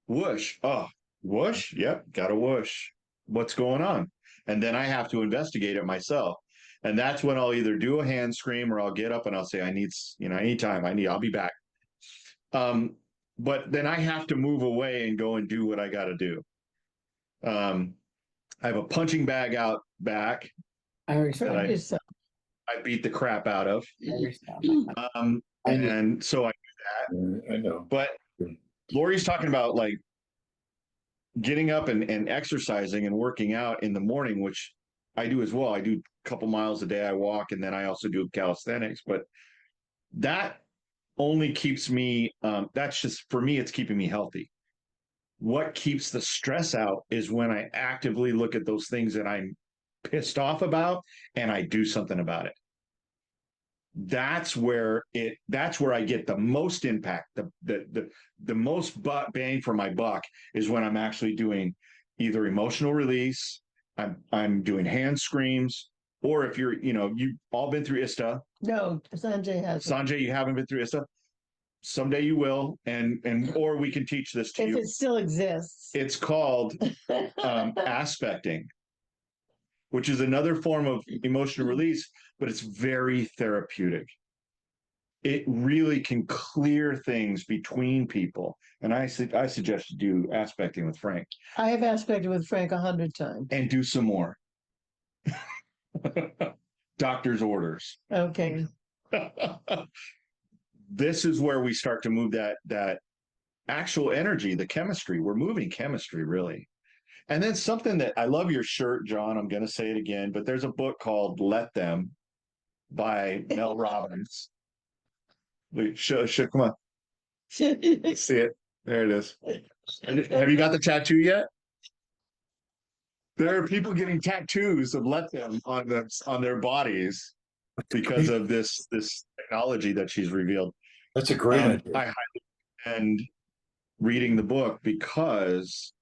whoosh, oh, whoosh, yep, got a whoosh. What's going on? And then I have to investigate it myself. And that's when I'll either do a hand scream or I'll get up and I'll say, I need time. I'll be back. But then I have to move away and go and do what I got to do. I have a punching bag out back that I beat the crap out of. And so I do that. I know. But Lori's talking about like getting up and exercising and working out in the morning, which I do as well. I do a couple miles a day. I walk, and then I also do calisthenics. But that only keeps me, that's just, for me, it's keeping me healthy. What keeps the stress out is when I actively look at those things that I'm pissed off about and I do something about it. That's where I get the most impact, the most bang for my buck is when I'm actually doing either emotional release, I'm doing hand screams, or if you've all been through ISTA. No, Sanjay has. Sanjay, you haven't been through ISTA. Someday you will, or we can teach this to you. If it still exists. It's called aspecting, which is another form of emotional release, but it's very therapeutic. It really can clear things between people. And I suggest you do aspecting with Frank. I have aspected with Frank 100 times. And do some more. Doctor's orders. Okay. This is where we start to move that actual energy, the chemistry. We're moving chemistry, really. And then something that I love your shirt, John. I'm going to say it again, but there's a book called Let Them by Mel Robbins. Come on. See it. There it is. Have you got the tattoo yet? There are people getting tattoos of Let Them on their bodies because of this technology that she's revealed. That's a great idea. I highly recommend reading the book because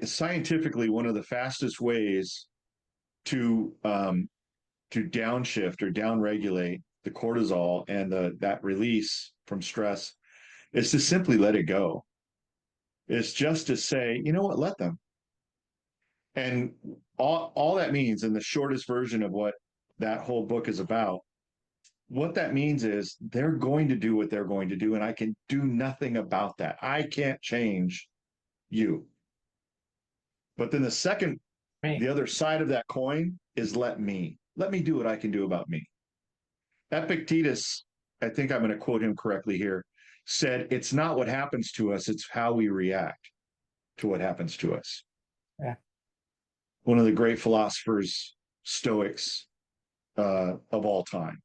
scientifically one of the fastest ways to downshift or downregulate the cortisol and that release from stress is to simply let it go. It's just to say, you know what, let them. And all that means, in the shortest version of what that whole book is about, what that means is they're going to do what they're going to do, and I can do nothing about that. I can't change you. But then the other side of that coin is let me do what I can do about me. Epictetus, I think I'm going to quote him correctly here, said, it's not what happens to us, it's how we react to what happens to us. Yeah. One of the great philosophers, Stoics, of all time.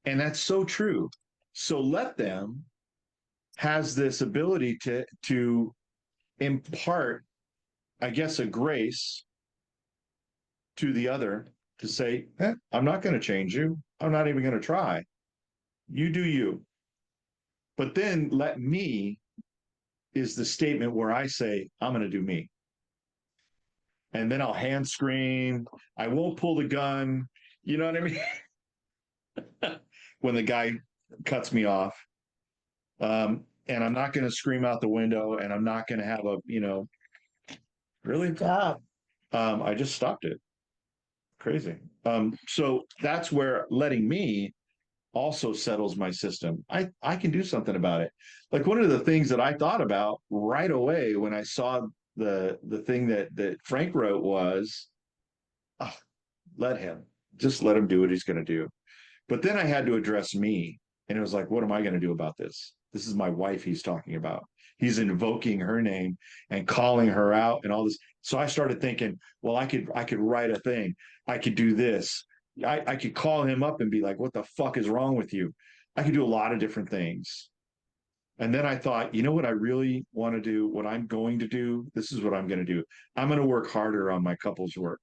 And that's so true. So Let Them has this ability to impart, I guess, a grace to the other to say, I'm not going to change you. I'm not even going to try. You do you. But then let me is the statement where I say, I'm going to do me. And then I'll hand scream. I won't pull the gun. You know what I mean? When the guy cuts me off. And I'm not going to scream out the window, and I'm not going to have really? Stop. I just stopped it. Crazy. So that's where letting me also settles my system. I can do something about it. Like one of the things that I thought about right away when I saw the thing that Frank wrote was, let him do what he's going to do. But then I had to address me, and it was like, what am I going to do about this? This is my wife he's talking about. He's invoking her name and calling her out and all this. So I started thinking, well, I could write a thing. I could do this. I could call him up and be like, what the fuck is wrong with you? I could do a lot of different things. And then I thought, you know what I really want to do, what I'm going to do, this is what I'm going to do. I'm going to work harder on my couple's work.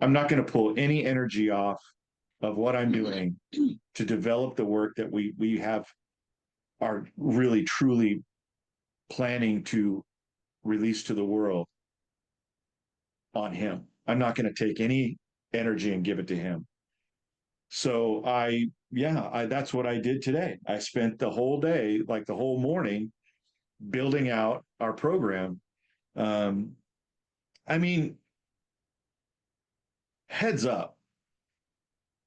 I'm not going to pull any energy off of what I'm doing to develop the work that we have are really truly planning to release to the world on him. I'm not going to take any energy and give it to him. So that's what I did today. I spent the whole day, like the whole morning, building out our program. Um, I mean, heads up.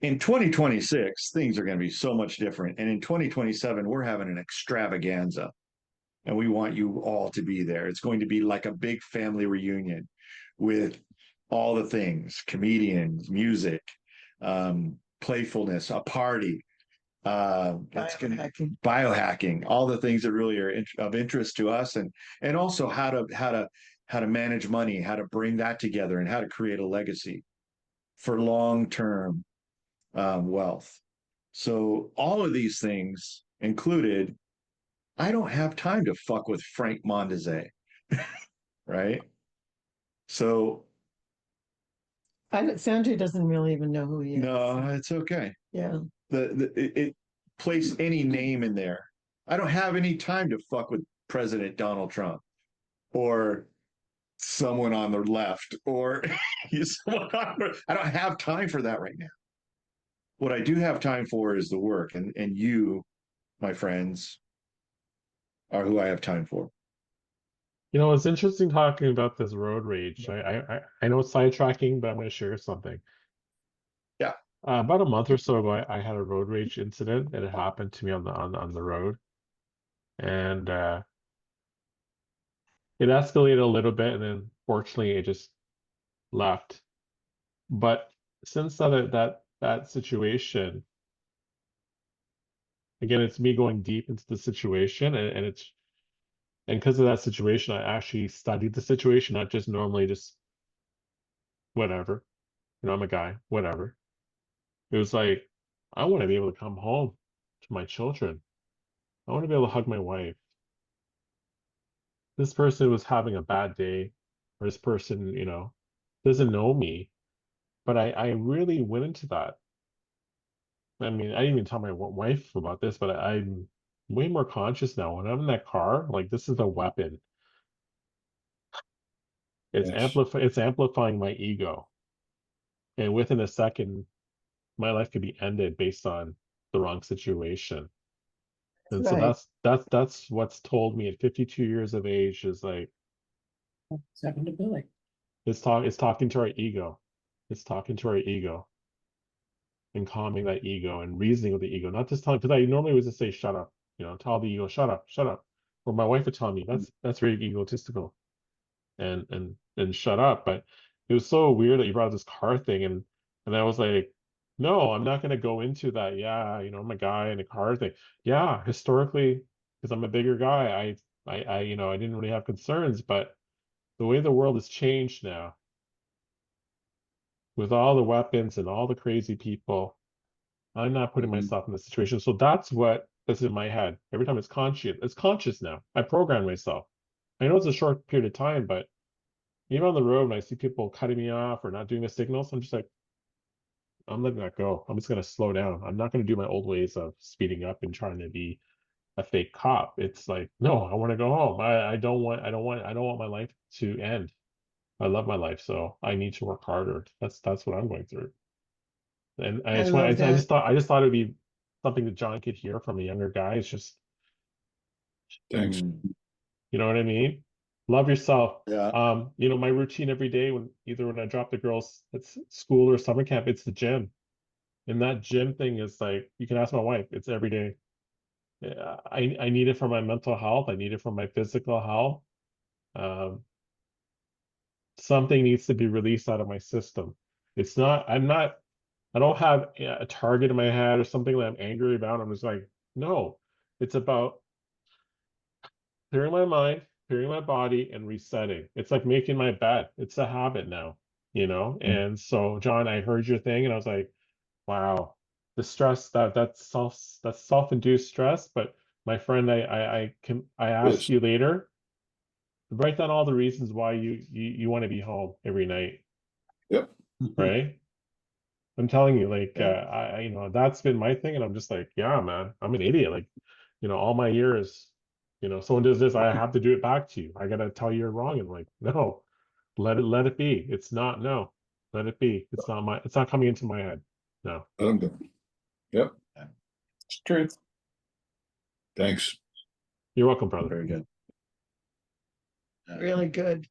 In 2026, things are going to be so much different. And in 2027, we're having an extravaganza. And we want you all to be there. It's going to be like a big family reunion with all the things, comedians, music, playfulness, a party. It's going to biohacking, all the things that really are of interest to us, and also how to manage money, how to bring that together, and how to create a legacy for long-term wealth. So all of these things included, I don't have time to fuck with Frank Mondese, right? So Sanjay doesn't really even know who he is. no, it's okay. Yeah. It place any name in there. I don't have any time to fuck with President Donald Trump or someone on the left or I don't have time for that right now. What I do have time for is the work, and you, my friends, are who I have time for. You know, it's interesting talking about this road rage. I know it's sidetracking, but I'm going to share something. Yeah. About a month or so ago, I had a road rage incident that had happened to me on the road, and it escalated a little bit, and then fortunately, it just left. But since that situation, again, it's me going deep into the situation, and because of that situation, I actually studied the situation, not just normally just whatever. You know, I'm a guy, whatever. It was like, I want to be able to come home to my children. I want to be able to hug my wife. This person was having a bad day, or this person, doesn't know me. But I really went into that. I mean, I didn't even tell my wife about this, but I'm way more conscious now. When I'm in that car, like this is a weapon. Yes. It's amplifying my ego. And within a second, my life could be ended based on the wrong situation. And so Right. that's what's told me at 52 years of age is like What's happened to Billy? it's talking to our ego. It's talking to our ego and calming that ego and reasoning with the ego, not just telling, because I normally would just say shut up, tell the ego shut up, shut up. Or my wife would tell me that's very egotistical and shut up. But it was so weird that you brought up this car thing, and I was like, no, I'm not gonna go into that. Yeah, I'm a guy in a car thing. Yeah, historically, because I'm a bigger guy, I didn't really have concerns, but the way the world has changed now, with all the weapons and all the crazy people, I'm not putting myself in this situation. So that's in my head. Every time it's conscious now. I program myself. I know it's a short period of time, but even on the road, when I see people cutting me off or not doing the signals, I'm just like, I'm letting that go. I'm just gonna slow down. I'm not gonna do my old ways of speeding up and trying to be a fake cop. It's like, no, I want to go home. I don't want my life to end. I love my life, so I need to work harder. That's what I'm going through. And I love that. I just thought it would be something that John could hear from a younger guy. It's just, Thanks. you know what I mean? Love yourself. Yeah. My routine every day when I drop the girls at school or summer camp, it's the gym. And that gym thing is like, you can ask my wife, it's every day. Yeah, I need it for my mental health. I need it for my physical health. Um, Something needs to be released out of my system. I don't have a target in my head or something that I'm angry about. I'm just like, no, it's about clearing my mind, clearing my body, and resetting. It's like making my bed. It's a habit now. you know? And so, John, I heard your thing and I was like, wow, the stress that's self-induced stress. But my friend, I ask Yes. you later, write down all the reasons why you want to be home every night, Yep. right? I'm telling you, like, Yeah. you know, that's been my thing, and I'm just like, yeah, man, I'm an idiot. Like, you know, all my years, you know, someone does this, I have to do it back to you. I gotta tell you you're wrong, and like, no, let it be. It's not, no, let it be. It's not coming into my head. No. Let them go. Yep. It's truth. Thanks. You're welcome, brother. Very good. Really good.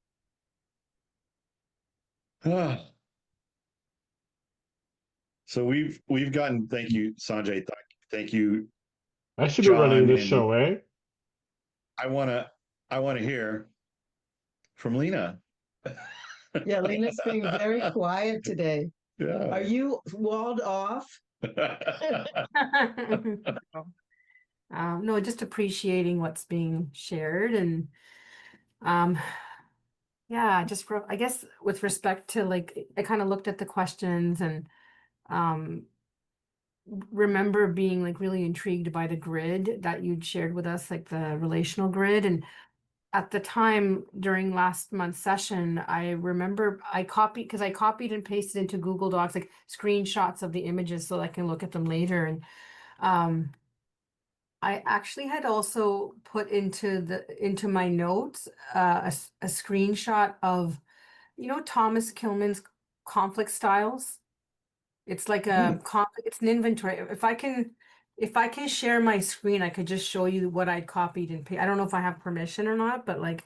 So we've gotten, thank you, Sanjay. Thank you, I should be running John. this And show, eh? I wanna hear from Lena. Yeah, Lena's being very quiet today. Yeah. Are you walled off? No, just appreciating what's being shared and um yeah, just for I guess with respect to like I kind of looked at the questions and um remember being like really intrigued by the grid that you'd shared with us, like the relational grid. And at the time during last month's session, I remember I copied and pasted into Google Docs like screenshots of the images so I can look at them later. And um I actually had also put into my notes a screenshot of, you know, Thomas Kilman's conflict styles. It's like a conflict, it's an inventory. If I can share my screen, I could just show you what I copied and I don't know if I have permission or not, but like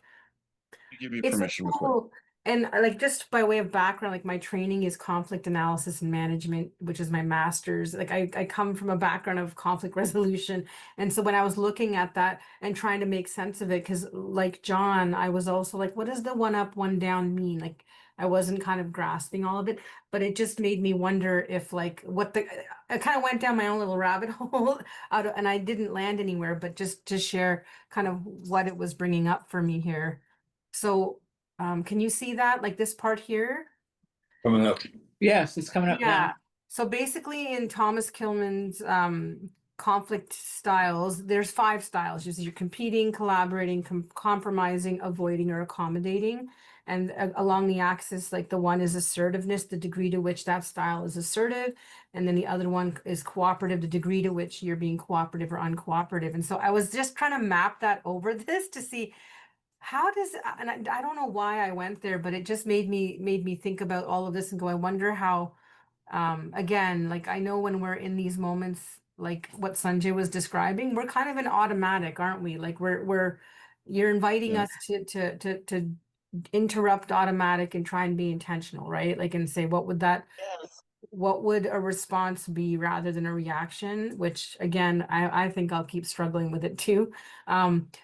Give you it's a permission with tool. And like just by way of background, like my training is conflict analysis and management, which is my master's. Like I come from a background of conflict resolution. And so when I was looking at that and trying to make sense of it, because like John, I was also like, what does the one up, one down mean? Like I wasn't kind of grasping all of it, but it just made me wonder if like I kind of went down my own little rabbit hole and I didn't land anywhere, but just to share kind of what it was bringing up for me here. So can you see that, like this part here? Coming up. Yes, it's coming up Yeah. now. So basically in Thomas Kilman's conflict styles, there's 5 styles. You're competing, collaborating, compromising, avoiding, or accommodating. And along the axis, like the one is assertiveness, the degree to which that style is assertive. And then the other one is cooperative, the degree to which you're being cooperative or uncooperative. And so I was just trying to map that over this to see how does, and I don't know why I went there, but it just made me think about all of this and go, I wonder how, again, like I know when we're in these moments, like what Sanjay was describing, we're kind of in automatic, aren't we? Like you're inviting Yeah. us to interrupt automatic and try and be intentional, right? Like, and say, what would a response be rather than a reaction, which again, I think I'll keep struggling with it too.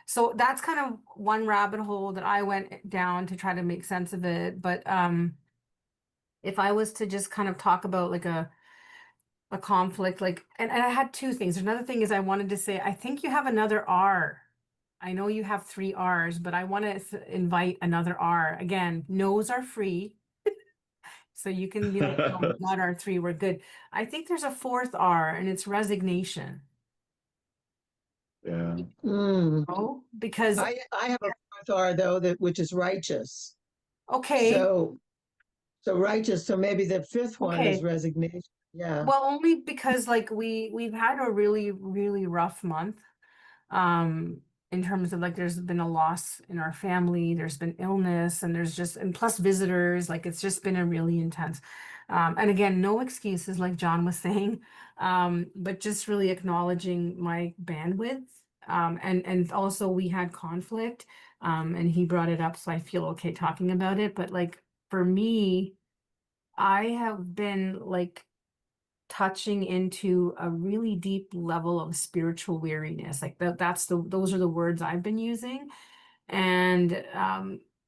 So that's kind of one rabbit hole that I went down to try to make sense of it. But if I was to just kind of talk about like a conflict, like, and I had 2 things. Another thing is I wanted to say, I think you have another R. I know you have 3 R's, but I want to invite another R. Again, no's are free. So you can be like, oh, we got our 3, we're good. I think there's a 4th R and it's resignation. Yeah. Oh, because I have a 4th R though, which is righteous. okay. So righteous. So maybe the 5th one is Okay. resignation. Yeah. Well, only because like we've had a really, really rough month. In terms of like there's been a loss in our family, there's been illness, and and plus visitors, like it's just been a really intense. And again, no excuses, like John was saying, but just really acknowledging my bandwidth. And also we had conflict, and he brought it up, so I feel okay talking about it. But like for me, I have been like touching into a really deep level of spiritual weariness. Like those are the words I've been using. And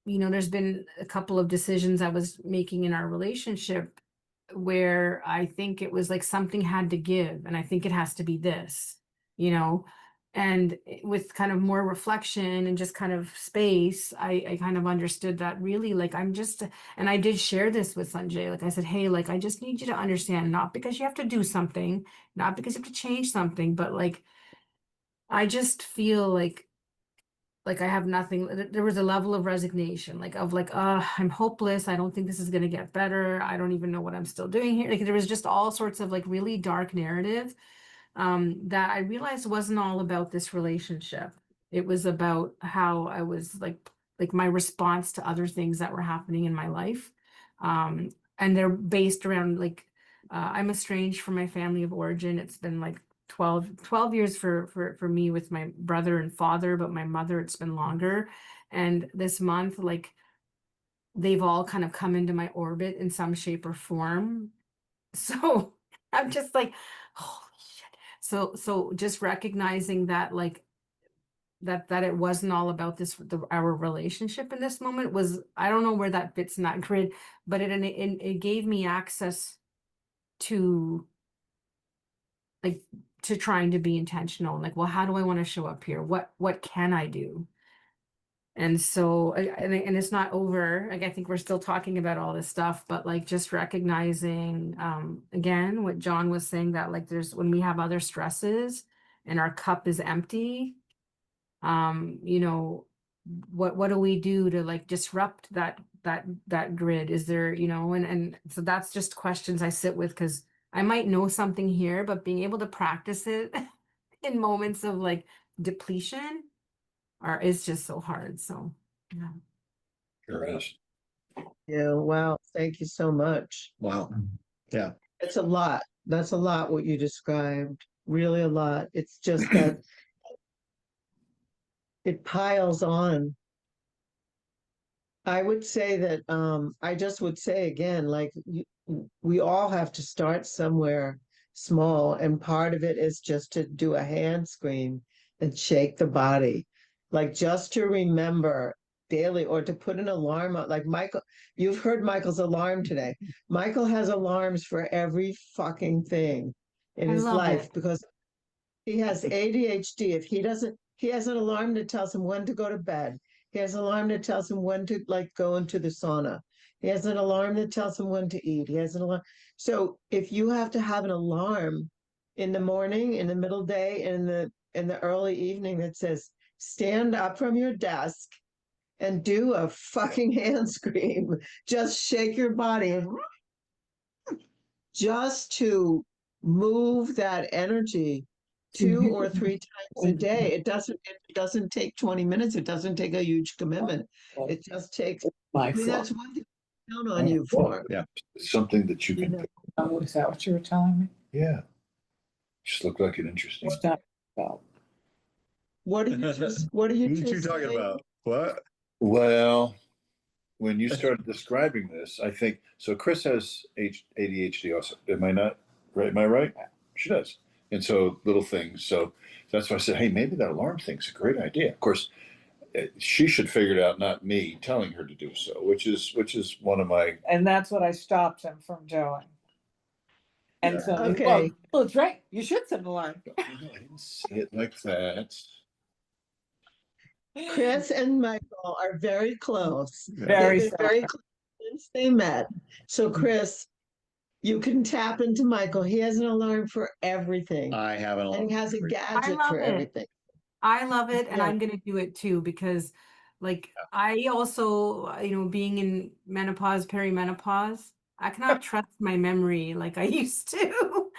you know, there's been a couple of decisions I was making in our relationship where I think it was like something had to give, and I think it has to be this, you know. And with kind of more reflection and just kind of space, I kind of understood that really, like, I'm just, and I did share this with Sanjay. Like I said, hey, like, I just need you to understand, not because you have to do something, not because you have to change something, but like, I just feel like I have nothing. There was a level of resignation, like of like, I'm hopeless. I don't think this is gonna get better. I don't even know what I'm still doing here. Like there was just all sorts of like really dark narrative that I realized wasn't all about this relationship. It was about how I was like my response to other things that were happening in my life. And they're based around like I'm estranged from my family of origin. It's been like 12 years for me with my brother and father, but my mother, it's been longer. And this month, like they've all kind of come into my orbit in some shape or form. So I'm just like, holy shit. So just recognizing that like that it wasn't all about our relationship in this moment was, I don't know where that fits in that grid, but it gave me access to like to trying to be intentional and like, well, how do I want to show up here? What can I do? And so, and it's not over. Like, I think we're still talking about all this stuff, but like just recognizing, again, what John was saying, that like there's, when we have other stresses and our cup is empty, you know, what do we do to like disrupt that grid? Is there, you know, and so that's just questions I sit with, because I might know something here, but being able to practice it in moments of like depletion is just so hard. So yeah. Sure is. Yeah, wow. Thank you so much. Wow. Yeah. It's a lot. That's a lot what you described. Really a lot. It's just that it piles on. I would say that I just would say again, like we all have to start somewhere small, and part of it is just to do a hand scream and shake the body, like just to remember daily, or to put an alarm on. Like Michael, you've heard Michael's alarm today. Michael has alarms for every fucking thing in I his love life it. because he has ADHD. If he doesn't, he has an alarm that tells him when to go to bed. He has an alarm that tells him when to like go into the sauna. He has an alarm that tells him when to eat. He has an alarm. So if you have to have an alarm in the morning, in the middle day, and in the early evening that says stand up from your desk and do a fucking hand scream, just shake your body and just to move that energy 2 or 3 times a day. It doesn't take 20 minutes. It doesn't take a huge commitment. It just takes, I mean, that's one thing I count on you for. Yeah. Something that you can. Oh, is that what you were telling me? Yeah. Just looked like an interesting. Stop. About. What are you just what are you What are you just talking saying? about? What? Well, when you started describing this, I think so. Chris has ADHD also. Am I not right? Am I right? She does. And so little things. So that's why I said, hey, maybe that alarm thing's a great idea. Of course, she should figure it out, not me telling her to do so, which is one of my. And that's what I stopped him from doing. And so, Okay. well, it's right. You should set an alarm. I didn't say it like that. Chris and Michael are very close. Very They've been very close since they met. So Chris, you can tap into Michael. He has an alarm for everything. I have an alarm. And he has a I gadget love for it. everything. I love it, and Yeah. I'm gonna do it too, because like I also, you know, being in menopause, perimenopause, I cannot trust my memory like I used to.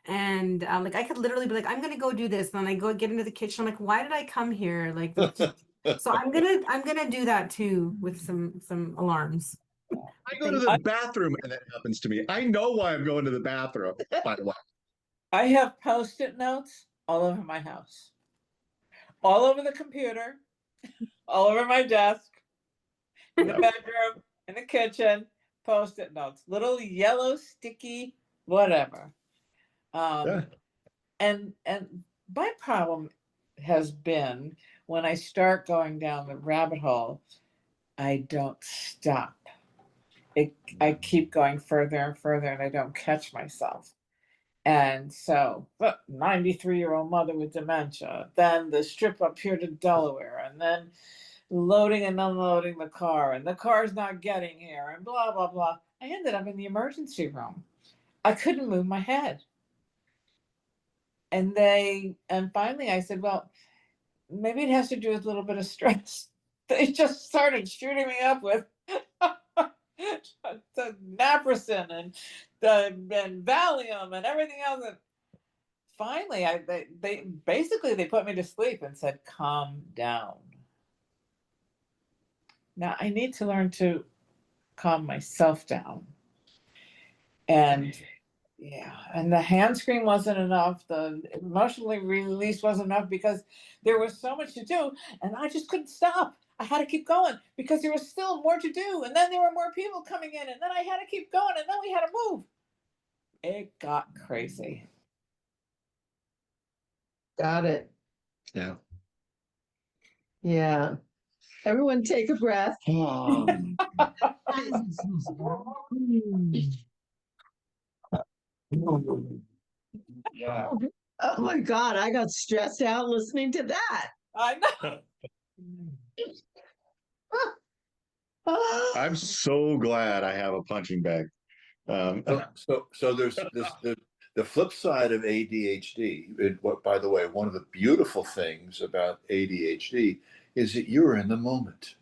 And like I could literally be like, I'm gonna go do this, and then I go get into the kitchen. I'm like, why did I come here? Like, so I'm gonna do that too with some alarms. I go to the bathroom and that happens to me. I know why I'm going to the bathroom, by the way. I have Post-it notes all over my house, all over the computer, all over my desk, in the bedroom, in the kitchen. Post-it notes, little yellow sticky whatever. And my problem has been when I start going down the rabbit hole, I don't stop. I keep going further and further, and I don't catch myself. And so, 93-year-old mother with dementia, then the trip up here to Delaware, and then loading and unloading the car, and the car's not getting here, and blah, blah, blah. I ended up in the emergency room. I couldn't move my head. And finally I said, well, maybe it has to do with a little bit of stress. They just started shooting me up with the naproxen and Valium and everything else. And finally, they put me to sleep and said, calm down. Now I need to learn to calm myself down. And yeah, and the hand screen wasn't enough. The emotionally release wasn't enough because there was so much to do, and I just couldn't stop. I had to keep going because there was still more to do, and then there were more people coming in, and then I had to keep going, and then we had to move. It got crazy. Got it. Yeah. Yeah. Everyone take a breath. Yeah. Oh my God, I got stressed out listening to that. I know. I'm so glad I have a punching bag. So there's the flip side of ADHD. What, by the way, one of the beautiful things about ADHD is that you're in the moment.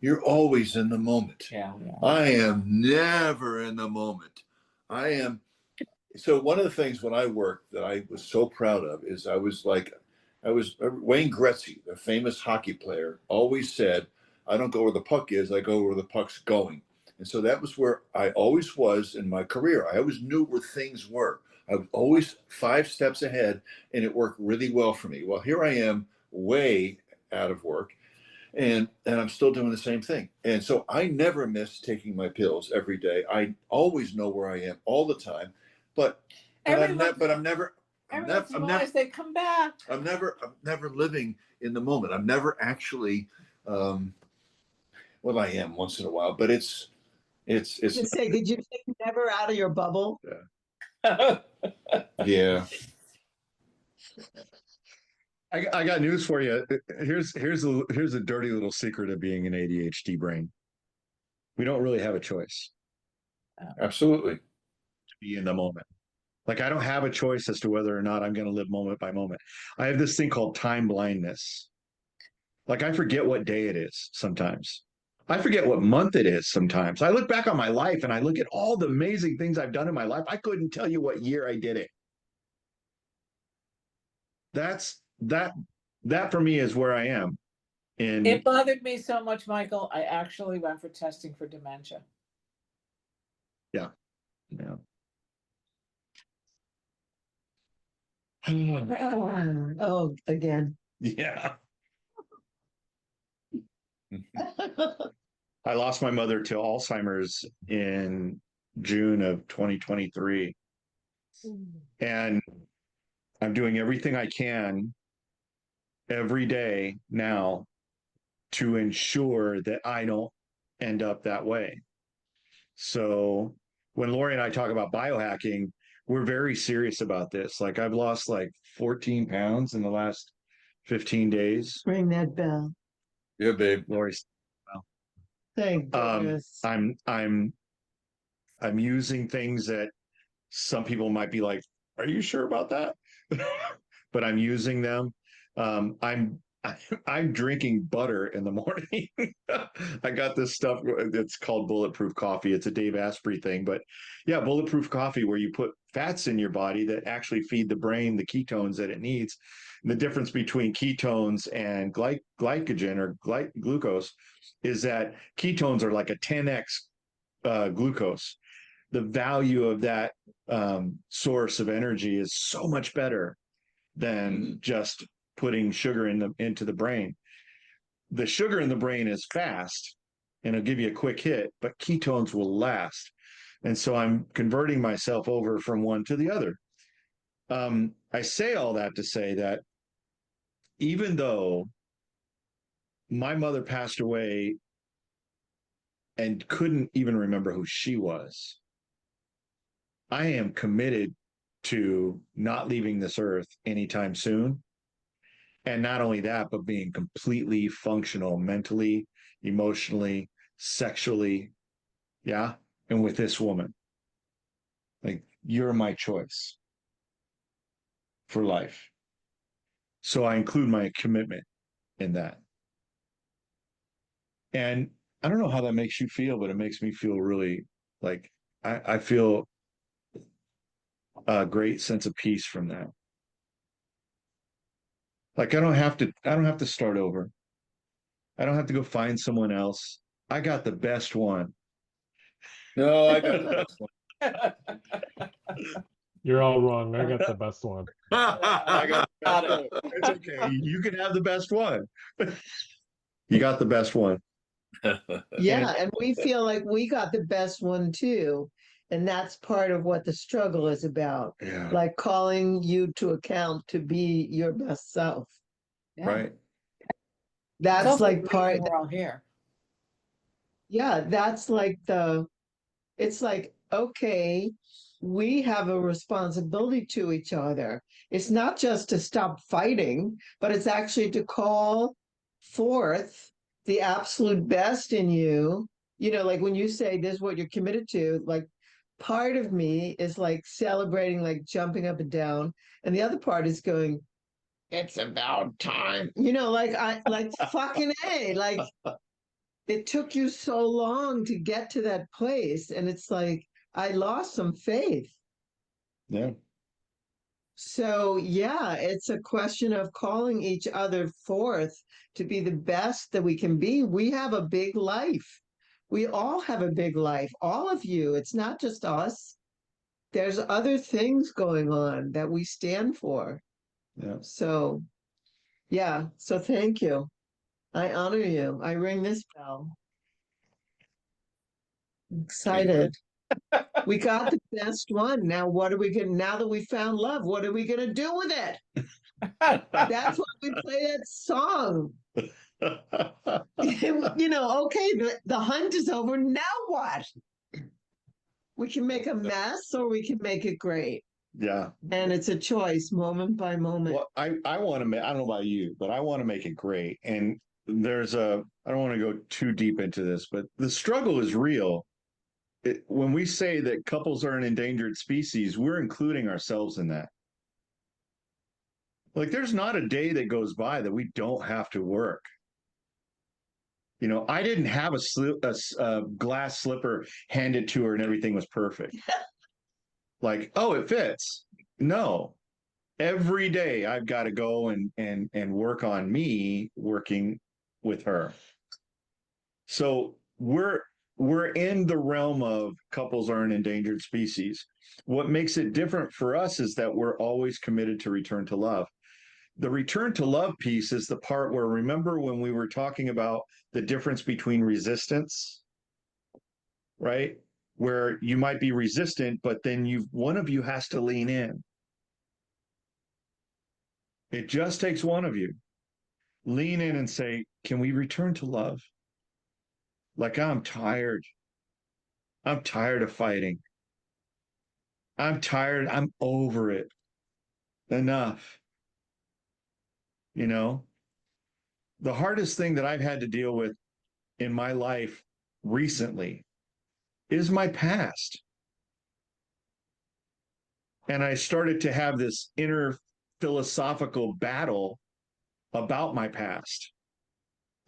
You're always in the moment. Yeah. I am never in the moment. I am. So one of the things when I worked that I was so proud of is I was Wayne Gretzky, the famous hockey player, always said, I don't go where the puck is, I go where the puck's going. And so that was where I always was in my career. I always knew where things were. I was always 5 steps ahead, and it worked really well for me. Well, here I am, way out of work, and I'm still doing the same thing. And so I never miss taking my pills every day. I always know where I am all the time. But I'm never They come back. I'm never living in the moment. I'm never actually well, I am once in a while, but it's Just say, did you say never out of your bubble? yeah. I got news for you. Here's a dirty little secret of being an ADHD brain. We don't really have a choice. Absolutely. To be in the moment. Like I don't have a choice as to whether or not I'm going to live moment by moment. I have this thing called time blindness. Like I forget what day it is sometimes. I forget what month it is sometimes. I look back on my life and I look at all the amazing things I've done in my life. I couldn't tell you what year I did it. That for me is where I am. It bothered me so much, Michael. I actually went for testing for dementia. Yeah. Yeah. Oh, again. Yeah. I lost my mother to Alzheimer's in June of 2023. And I'm doing everything I can every day now to ensure that I don't end up that way. So when Lori and I talk about biohacking, we're very serious about this. Like I've lost like 14 pounds in the last 15 days. Ring that bell. Yeah, babe. Lori's Thank goodness. I'm using things that some people might be like, are you sure about that? But I'm using them. I'm drinking butter in the morning. I got this stuff. It's called bulletproof coffee. It's a Dave Asprey thing, but yeah, bulletproof coffee where you put fats in your body that actually feed the brain the ketones that it needs. And the difference between ketones and glycogen or glucose is that ketones are like a 10x glucose. The value of that source of energy is so much better than just putting sugar into the brain. The sugar in the brain is fast and it'll give you a quick hit, but ketones will last. And so I'm converting myself over from one to the other. I say all that to say that even though my mother passed away and couldn't even remember who she was, I am committed to not leaving this earth anytime soon. And not only that, but being completely functional mentally, emotionally, sexually. Yeah. And with this woman, like, you're my choice for life. So I include my commitment in that. And I don't know how that makes you feel, but it makes me feel really like I feel a great sense of peace from that. Like, I don't have to start over. I don't have to go find someone else. I got the best one. No, I got the best one. You're all wrong. I got the best one. I got the best one. It's okay. You can have the best one. You got the best one. Yeah, and we feel like we got the best one too. And that's part of what the struggle is about. Yeah. Like calling you to account to be your best self. Yeah. Right. That's also like the part, reason we're all here. yeah, that's like it's like, okay, we have a responsibility to each other. It's not just to stop fighting, but it's actually to call forth the absolute best in you. You know, like when you say this is what you're committed to, like part of me is like celebrating, like jumping up and down, and the other part is going, it's about time. You know, like I like fucking A, like it took you so long to get to that place, and it's like I lost some faith. Yeah. So yeah, it's a question of calling each other forth to be the best that we can be. We have a big life. We all have a big life, all of you. It's not just us. There's other things going on that we stand for. Yeah. So yeah, so thank you. I honor you. I ring this bell. Excited. We got the best one. Now, what are we going to, now that we found love, what are we going to do with it? That's why we play that song. You know, okay, the hunt is over. Now what? We can make a mess or we can make it great. Yeah. And it's a choice moment by moment. Well, I want to make, I don't know about you, but I want to make it great. And I don't want to go too deep into this, but the struggle is real. When we say that couples are an endangered species, we're including ourselves in that. Like, there's not a day that goes by that we don't have to work. You know, I didn't have a glass slipper handed to her and everything was perfect. Like, oh, it fits. No, every day I've got to go and work on me working with her. So we're in the realm of couples are an endangered species. What makes it different for us is that we're always committed to return to love. The return to love piece is the part where, remember when we were talking about the difference between resistance, right? Where you might be resistant, but then one of you has to lean in. It just takes one of you. Lean in and say, can we return to love? Like, I'm tired. I'm tired of fighting. I'm tired. I'm over it. Enough. You know, the hardest thing that I've had to deal with in my life recently is my past. And I started to have this inner philosophical battle about my past.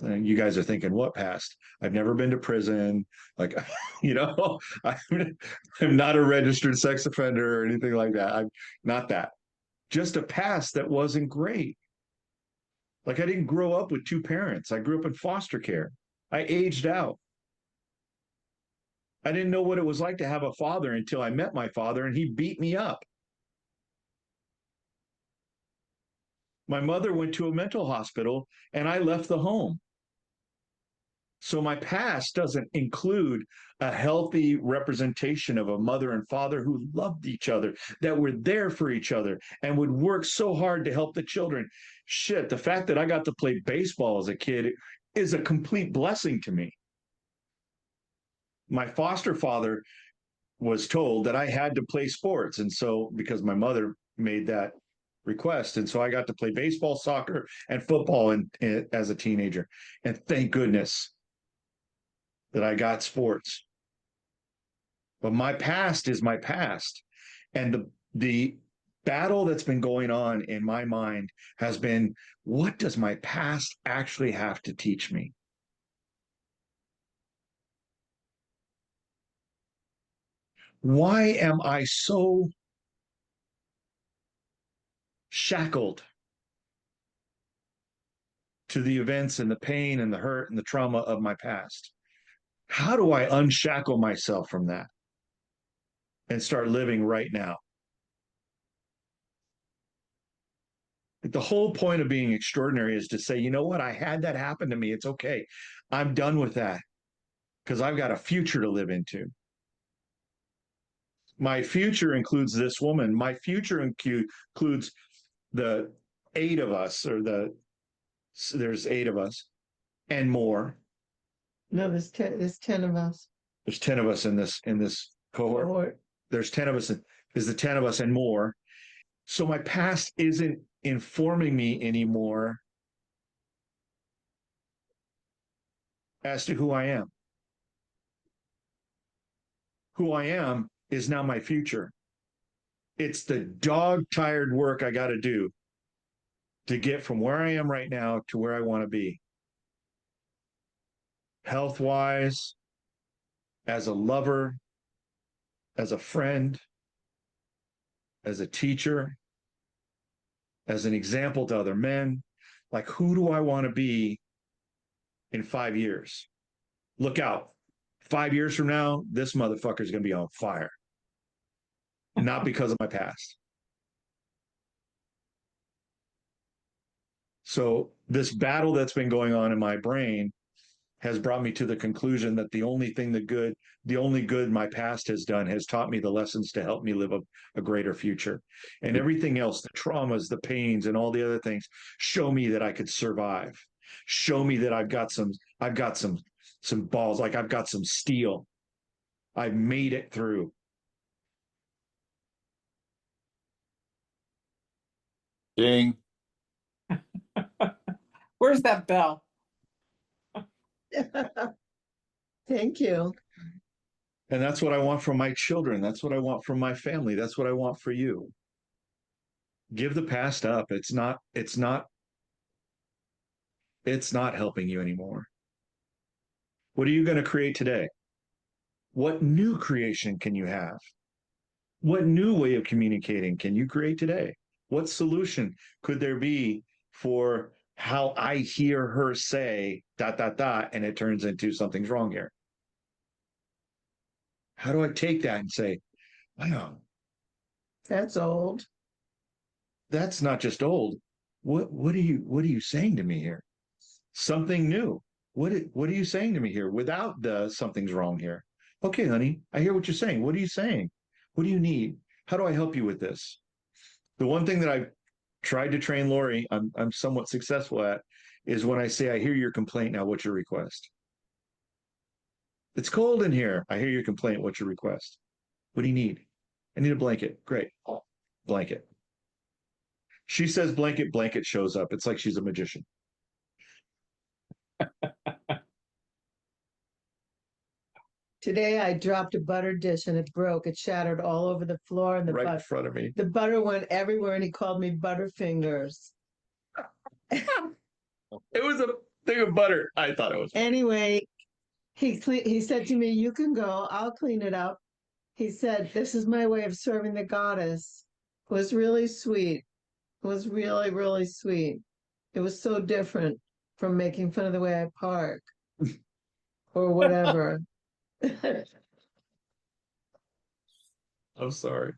And you guys are thinking, what past? I've never been to prison. Like, you know, I'm not a registered sex offender or anything like that. I'm not that. Just a past that wasn't great. Like, I didn't grow up with two parents. I grew up in foster care. I aged out. I didn't know what it was like to have a father until I met my father and he beat me up. My mother went to a mental hospital and I left the home. So my past doesn't include a healthy representation of a mother and father who loved each other, that were there for each other and would work so hard to help the children. Shit, the fact that I got to play baseball as a kid is a complete blessing to me. My foster father was told that I had to play sports. And so, because my mother made that request. And so I got to play baseball, soccer, and football as a teenager. And thank goodness that I got sports. But my past is my past. And the battle that's been going on in my mind has been, what does my past actually have to teach me? Why am I so shackled to the events and the pain and the hurt and the trauma of my past? How do I unshackle myself from that and start living right now? The whole point of being extraordinary is to say, you know what? I had that happen to me. It's okay. I'm done with that because I've got a future to live into. My future includes this woman. My future includes the 8 of us, or there's 8 of us and more. No, there's 10 of us. There's 10 of us in this cohort. There's 10 of us. There's the 10 of us and more. So my past isn't informing me anymore as to who I am. Who I am is now my future. It's the dog-tired work I got to do to get from where I am right now to where I want to be. Health-wise, as a lover, as a friend, as a teacher, as an example to other men. Like, who do I want to be in 5 years? Look out. 5 years from now, this motherfucker is going to be on fire. Not because of my past. So this battle that's been going on in my brain has brought me to the conclusion that the only good my past has done has taught me the lessons to help me live a greater future. And everything else, the traumas, the pains, and all the other things, show me that I could survive. Show me that I've got some balls, like I've got some steel. I've made it through. Ding. Where's that bell? Thank you. And that's what I want from my children. That's what I want from my family. That's what I want for you. Give the past up. It's not helping you anymore. What are you going to create today? What new creation can you have? What new way of communicating can you create today? What solution could there be for how I hear her say ... and it turns into something's wrong here? How do I take that and say, wow, That's old. that's not just old. What are you saying to me here? Something new. What are you saying to me here without the something's wrong here? Okay, honey, I hear what you're saying. What are you saying? What do you need? How do I help you with this? The one thing that I've tried to train Lori, I'm somewhat successful at, is when I say, I hear your complaint, now what's your request? It's cold in here. I hear your complaint. What's your request? What do you need? I need a blanket. Great. Blanket. She says blanket, blanket shows up. It's like she's a magician. Today I dropped a butter dish and it broke. It shattered all over the floor, and Right in front of me. the butter went everywhere, and he called me Butterfingers. It was a thing of butter. I thought it was. Anyway, he said to me, "You can go. I'll clean it up." He said, "This is my way of serving the goddess." It was really sweet. It was really, really sweet. It was so different from making fun of the way I park or whatever. I'm sorry.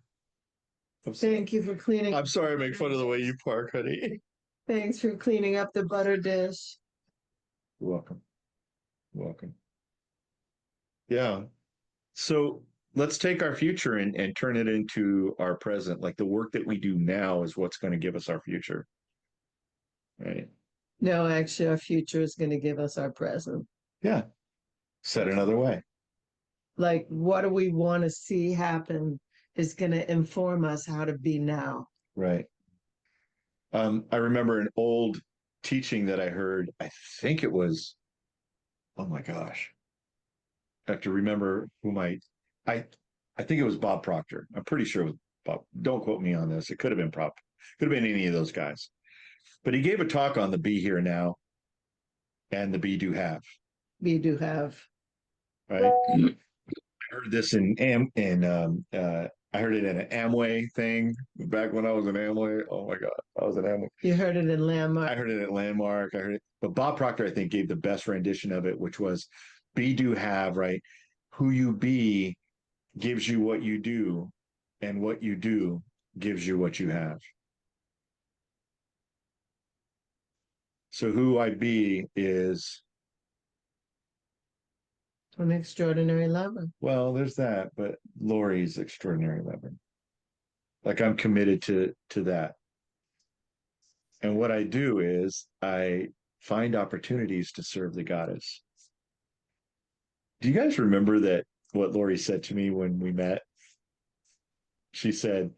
Thank you for cleaning. I'm sorry I make fun of the way you park, honey. Thanks for cleaning up the butter dish. You're welcome. You're welcome. Yeah. So let's take our future and turn it into our present. Like, the work that we do now is what's going to give us our future. Right? No, actually, our future is going to give us our present. Yeah. Said another way. Like, what do we want to see happen is going to inform us how to be now. Right. I remember an old teaching that I heard. I think it was, oh my gosh. I have to remember I I think it was Bob Proctor. I'm pretty sure it was Bob. Don't quote me on this. It could have been could have been any of those guys. But he gave a talk on the be here now and the be do have. We do have. Right. I heard this I heard it in an Amway thing back when I was in Amway. Oh my God. I was in Amway. You heard it in Landmark. I heard it at Landmark. I heard it, but Bob Proctor, I think, gave the best rendition of it, which was be do have, right? Who you be gives you what you do, and what you do gives you what you have. So who I be is, An extraordinary lover. well, there's that, but Lori's extraordinary lover. Like I'm committed to that. And what I do is I find opportunities to serve the goddess. Do you guys remember that what Lori said to me when we met? She said,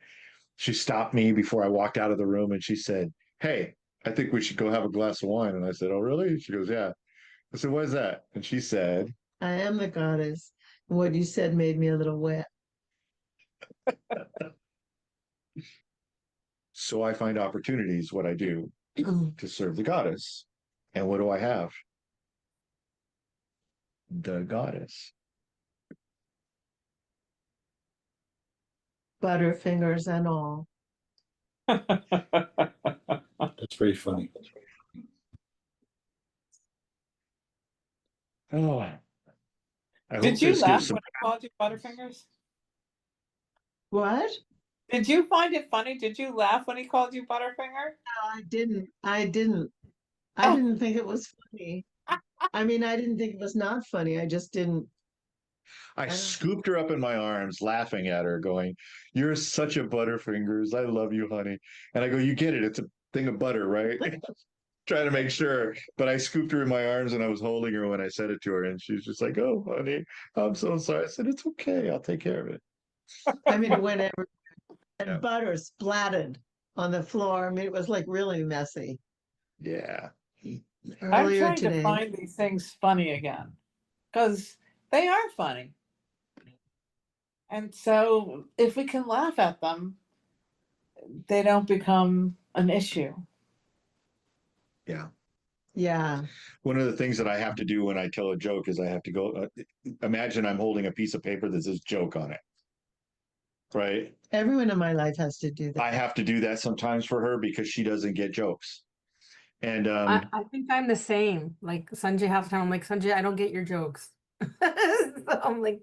she stopped me before I walked out of the room and she said, "Hey, I think we should go have a glass of wine." And I said, "Oh, really?" She goes, "Yeah." I said, "What is that?" And she said, I am the goddess. What you said made me a little wet. so I find opportunities, what I do, to serve the goddess. And what do I have? The goddess. Butterfingers and all. That's very funny. Oh, I hope Did you this laugh gives some. when I called you Butterfingers? What? Did you find it funny? Did you laugh when he called you Butterfinger? No, I didn't. I didn't think it was funny. I mean, I didn't think it was not funny. I just didn't. I scooped her up in my arms, laughing at her, going, "You're such a Butterfingers. I love you, honey." And I go, "You get it. It's a thing of butter, right?" Trying to make sure. But I scooped her in my arms and I was holding her when I said it to her. And she's just like, "Oh, honey, I'm so sorry." I said, "It's okay. I'll take care of it." I mean, it went everywhere. And Yeah. butter splattered on the floor. I mean, it was like really messy. Yeah. I'm Earlier trying today. to find these things funny again because they are funny. And so if we can laugh at them, they don't become an issue. Yeah. Yeah. One of the things that I have to do when I tell a joke is I have to go, imagine I'm holding a piece of paper that says joke on it. Right. Everyone in my life has to do that. I have to do that sometimes for her because she doesn't get jokes. And I think I'm the same. Like Sanjay, half the time I'm like, Sanjay, I don't get your jokes. So I'm like,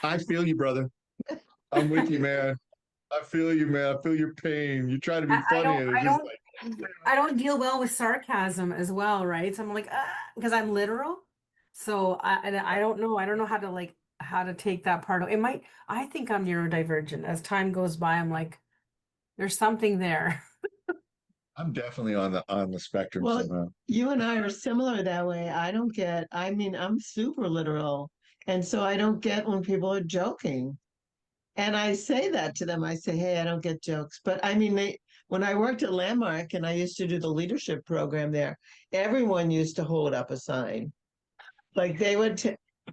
I feel you, brother. I'm with you, man. I feel you, man. I feel your pain. You try to be funny, and it's just like I don't deal well with sarcasm as well, right? So I'm like, because I'm literal. So I don't know. I don't know how to take that part of it. Might, I think I'm neurodivergent. As time goes by, I'm like, there's something there. I'm definitely on the spectrum Well, somehow. you and I are similar that way. I mean, I'm super literal. And so I don't get when people are joking. And I say that to them. I say, hey, I don't get jokes. But I mean, when I worked at Landmark and I used to do the leadership program there, everyone used to hold up a sign. Like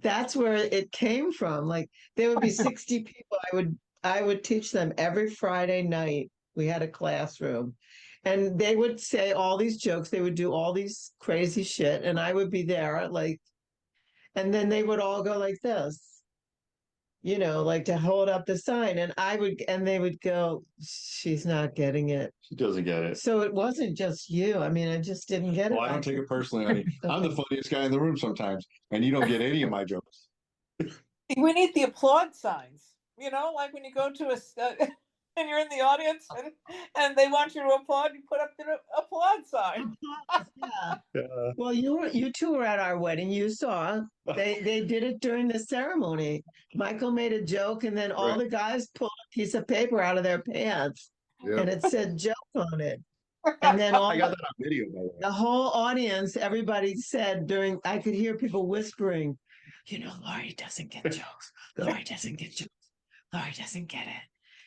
that's where it came from. Like there would be 60 people. I would teach them every Friday night. We had a classroom. And they would say all these jokes, they would do all these crazy shit, and I would be there, like, and then they would all go like this, like to hold up the sign, and they would go, she's not getting it. She doesn't get it. So it wasn't just you. I mean, I just didn't get it. Well, I don't take it personally, honey. I'm the funniest guy in the room sometimes, and you don't get any of my jokes. We need the applaud signs, like when you go to and you're in the audience and they want you to applaud, you put up the applaud sign. Yeah. Well, you two were at our wedding. You saw they did it during the ceremony. Michael made a joke, and then all the guys pulled a piece of paper out of their pants, and it said joke on it. And then I got that on video, by the way. the whole audience, everybody said I could hear people whispering, Lori doesn't get jokes. Lori doesn't get jokes. Lori doesn't get it.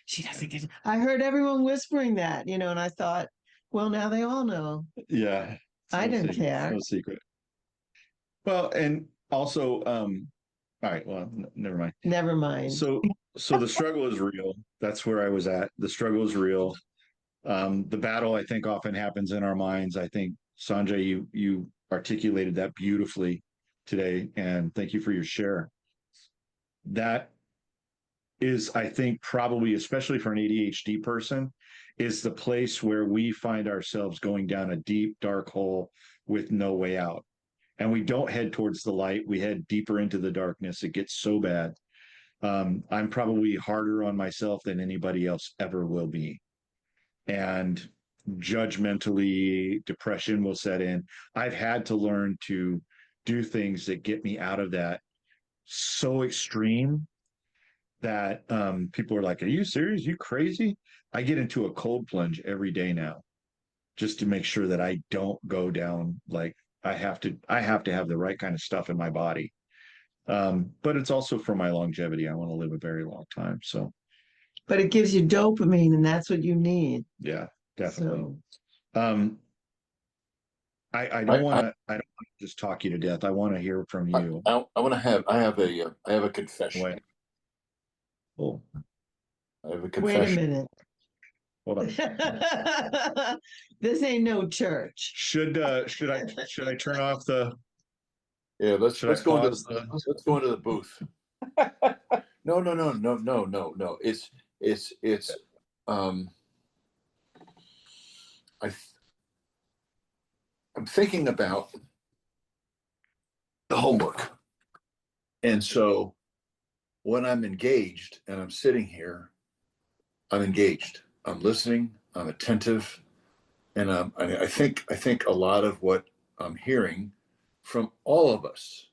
She doesn't get it. I heard everyone whispering that, and I thought, well, now they all know. Yeah. I didn't care. No secret. Well, and also, all right, well, never mind. Never mind. So the struggle is real. That's where I was at. The struggle is real. The battle, I think, often happens in our minds. I think, Sanjay, you articulated that beautifully today, and thank you for your share. That is, I think, probably, especially for an ADHD person, is the place where we find ourselves going down a deep, dark hole with no way out. And we don't head towards the light. We head deeper into the darkness. It gets so bad. I'm probably harder on myself than anybody else ever will be. And judgmentally, depression will set in. I've had to learn to do things that get me out of that so extreme that people are like, "Are you serious? You crazy?" I get into a cold plunge every day now, just to make sure that I don't go down. Like I have to have the right kind of stuff in my body. But it's also for my longevity. I want to live a very long time. So, but it gives you dopamine, and that's what you need. Yeah, definitely. So, I don't want to just talk you to death. I want to hear from you. I have a confession. Wait. Oh. I have a confession. Wait a minute. Hold on. This ain't no church. Should I turn off the? Yeah, let's go into the booth. No. It's I'm thinking about the homework. And so when I'm engaged and I'm sitting here, I'm engaged. I'm listening, I'm attentive, and I think a lot of what I'm hearing from all of us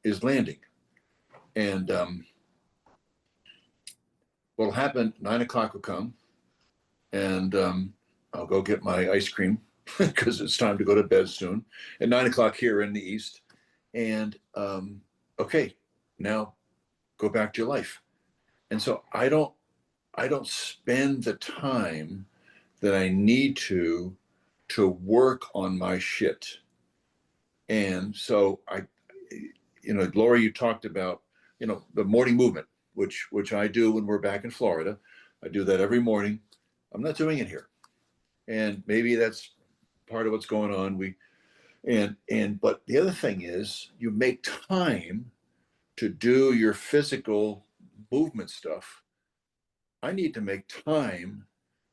is landing. And what'll happen, 9 o'clock will come, and I'll go get my ice cream because it's time to go to bed soon at 9 o'clock here in the East. And okay, now go back to your life. And so I don't spend the time that I need to work on my shit. And so Lori, you talked about, the morning movement, which I do when we're back in Florida. I do that every morning. I'm not doing it here. And maybe that's part of what's going on. But the other thing is you make time to do your physical movement stuff. I need to make time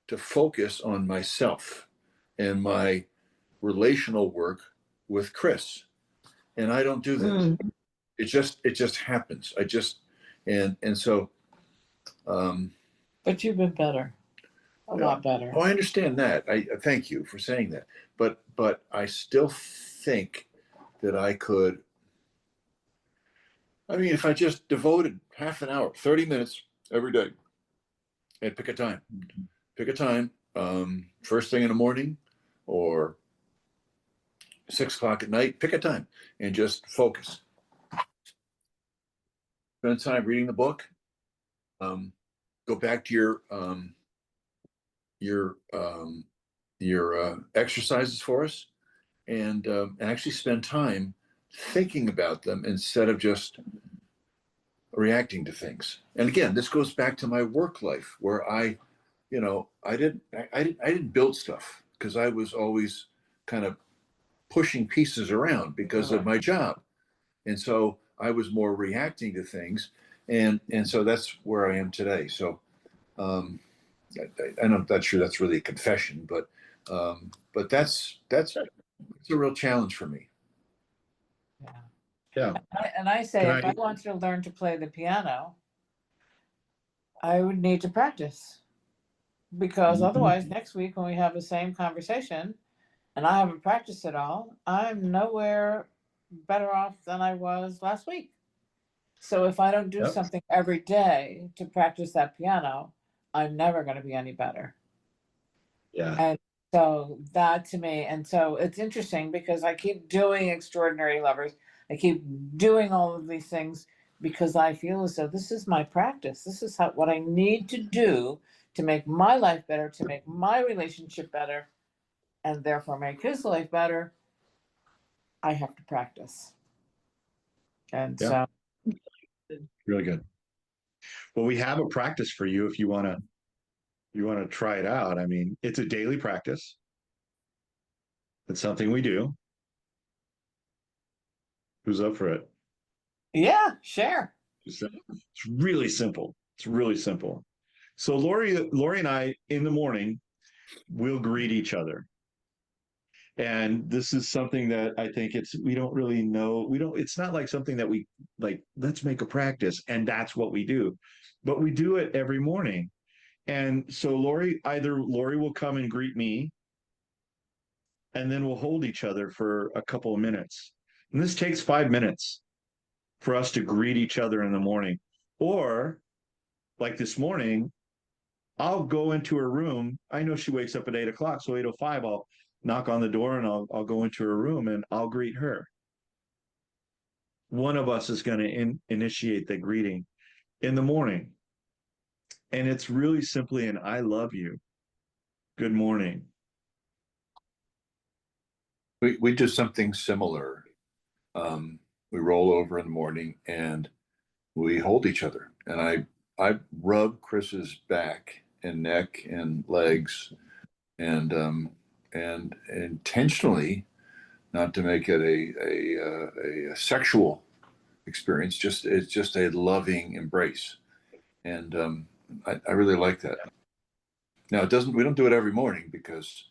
to focus on myself and my relational work with Chris. And I don't do that. It just happens. So but you've been better. A lot better. Oh, I understand that. I thank you for saying that. But I still think that I could. I mean, if I just devoted half an hour, 30 minutes every day, and pick a time, first thing in the morning or 6 o'clock at night, pick a time and just focus. Spend time reading the book. Go back to your exercises for us, and actually spend time thinking about them instead of just reacting to things. And again, this goes back to my work life where I didn't build stuff because I was always kind of pushing pieces around because of my job. And so I was more reacting to things. And so that's where I am today. So I'm not sure that's really a confession, but that's a real challenge for me. Yeah. And I say, if I want to learn to play the piano, I would need to practice, because otherwise next week when we have the same conversation and I haven't practiced at all, I'm nowhere better off than I was last week. So if I don't do something every day to practice that piano, I'm never going to be any better. Yeah. And So that to me, and so it's interesting because I keep doing Extraordinary Lovers. I keep doing all of these things because I feel as though this is my practice. This is what I need to do to make my life better, to make my relationship better, and therefore make his life better. I have to practice. And Yeah. so Really good. Well, we have a practice for you if you want to try it out. I mean, it's a daily practice. It's something we do. Who's up for it? yeah, share. It's really simple. It's really simple. So Lori and I in the morning, we'll greet each other. And this is something that I think we don't really know. It's not like something that we like, let's make a practice and that's what we do. But we do it every morning. And so Lori will come and greet me, and then we'll hold each other for a couple of minutes. And this takes 5 minutes for us to greet each other in the morning. Or like this morning, I'll go into her room. I know she wakes up at 8 o'clock. So 8:05, I'll knock on the door and I'll go into her room and I'll greet her. One of us is going to initiate the greeting in the morning. And it's really simply an I love you. Good morning. We do something similar. We roll over in the morning and we hold each other. And I rub Chris's back and neck and legs and intentionally, not to make it a sexual experience, it's just a loving embrace. And I really like that. Now we don't do it every morning because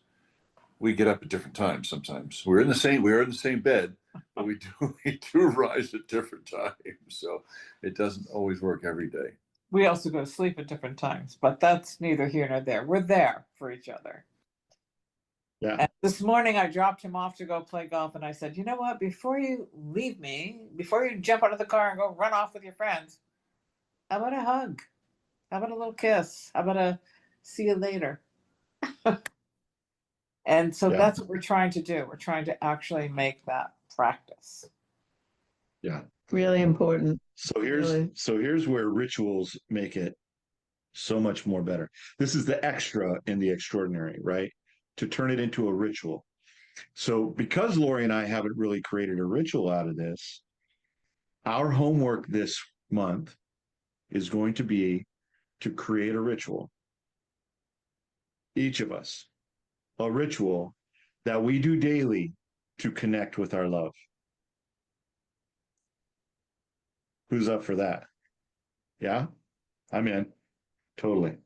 we get up at different times. Sometimes we're in the same bed, but we do rise at different times. So it doesn't always work every day. We also go to sleep at different times, but that's neither here nor there. We're there for each other. Yeah. And this morning I dropped him off to go play golf, and I said, you know what, before you leave me, before you jump out of the car and go run off with your friends, how about a hug? How about a little kiss? How about a see you later? And so that's what we're trying to do. We're trying to actually make that practice. Yeah. Really important. So here's where rituals make it so much more better. This is the extra in the extraordinary, right? To turn it into a ritual. So because Lori and I haven't really created a ritual out of this, our homework this month is going to be to create a ritual. Each of us, a ritual that we do daily to connect with our love. Who's up for that? Yeah, I'm in. Totally.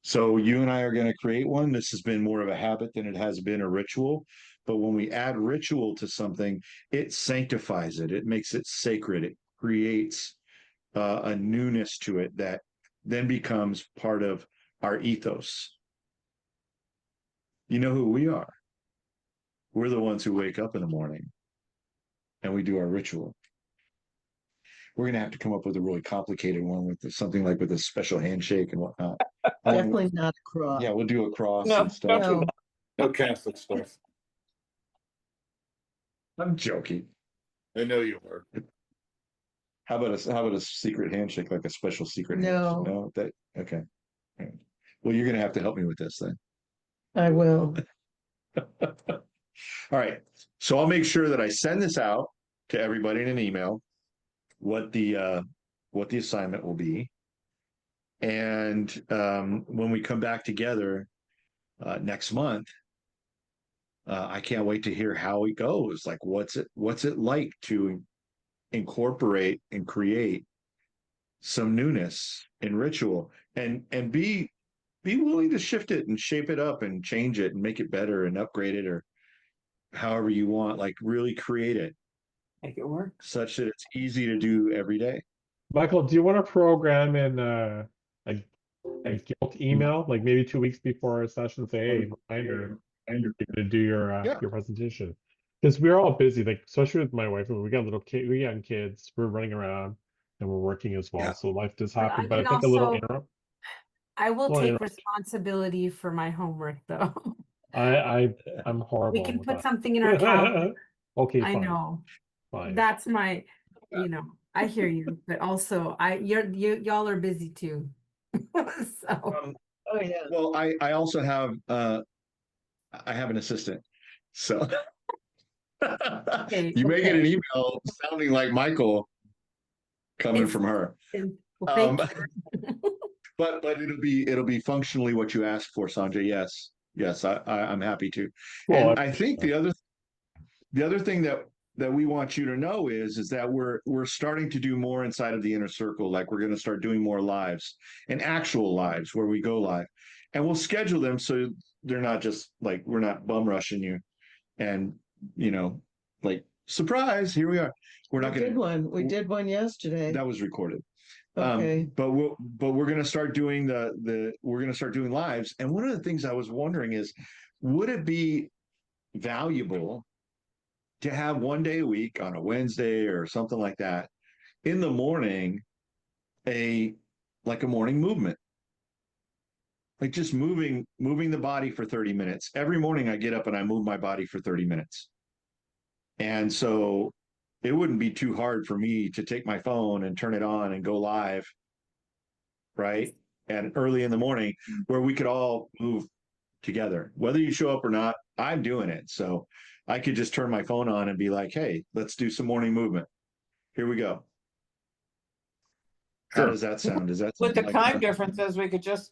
So you and I are going to create one. This has been more of a habit than it has been a ritual. But when we add ritual to something, it sanctifies it. It makes it sacred. It creates a newness to it that then becomes part of our ethos. You know who we are. We're the ones who wake up in the morning and we do our ritual. We're going to have to come up with a really complicated one with something like with a special handshake and whatnot. Definitely not a cross. Yeah, we'll do a cross No, and stuff. No, No Catholic stuff. I'm joking. I know you are. How about a secret handshake, like a special secret No. handshake? No, okay. All right. Well, you're going to have to help me with this then. I will. All right. So I'll make sure that I send this out to everybody in an email, what the assignment will be. And when we come back together next month, I can't wait to hear how it goes. Like, what's it like to incorporate and create some newness in ritual, and be willing to shift it and shape it up and change it and make it better and upgrade it, or however you want. Like, really create it, Make it work. such that it's easy to do every day. Michael, do you want to program in a guilt email, like maybe 2 weeks before our session, say, hey, reminder, you're going to do your presentation? Because we're all busy, like especially with my wife. We got we young kids. We're running around and we're working as well. Yeah. So life does But happen. I But I can think a little also- interim. I will Well, take responsibility for my homework though. I'm horrible We can with put that. something in our calendar. Okay, I fine. know. Fine. That's my, I hear you, but also y'all are busy too. So Oh, yeah. Well, I also have I have an assistant, so okay, you may get an okay. email sounding like Michael coming from her. Well, Um, thank you. but it'll be functionally what you asked for, Sanjay. Yes, yes, I'm happy to. Well, And I think the other thing that we want you to know is that we're starting to do more inside of the inner circle. Like we're going to start doing more lives and actual lives where we go live, and we'll schedule them so they're not just like we're not bum rushing you and like surprise, here we are. We're not going to. We did one yesterday. That was recorded. Okay. But we're going to start doing we're going to start doing lives. And one of the things I was wondering is, would it be valuable to have one day a week on a Wednesday or something like that in the morning, like a morning movement, like just moving the body for 30 minutes. Every morning I get up and I move my body for 30 minutes. And so it wouldn't be too hard for me to take my phone and turn it on and go live, right? And early in the morning where we could all move together. Whether you show up or not, I'm doing it. So I could just turn my phone on and be like, hey, let's do some morning movement. Here we go. How does that sound? Does that With sound the like time differences, we could just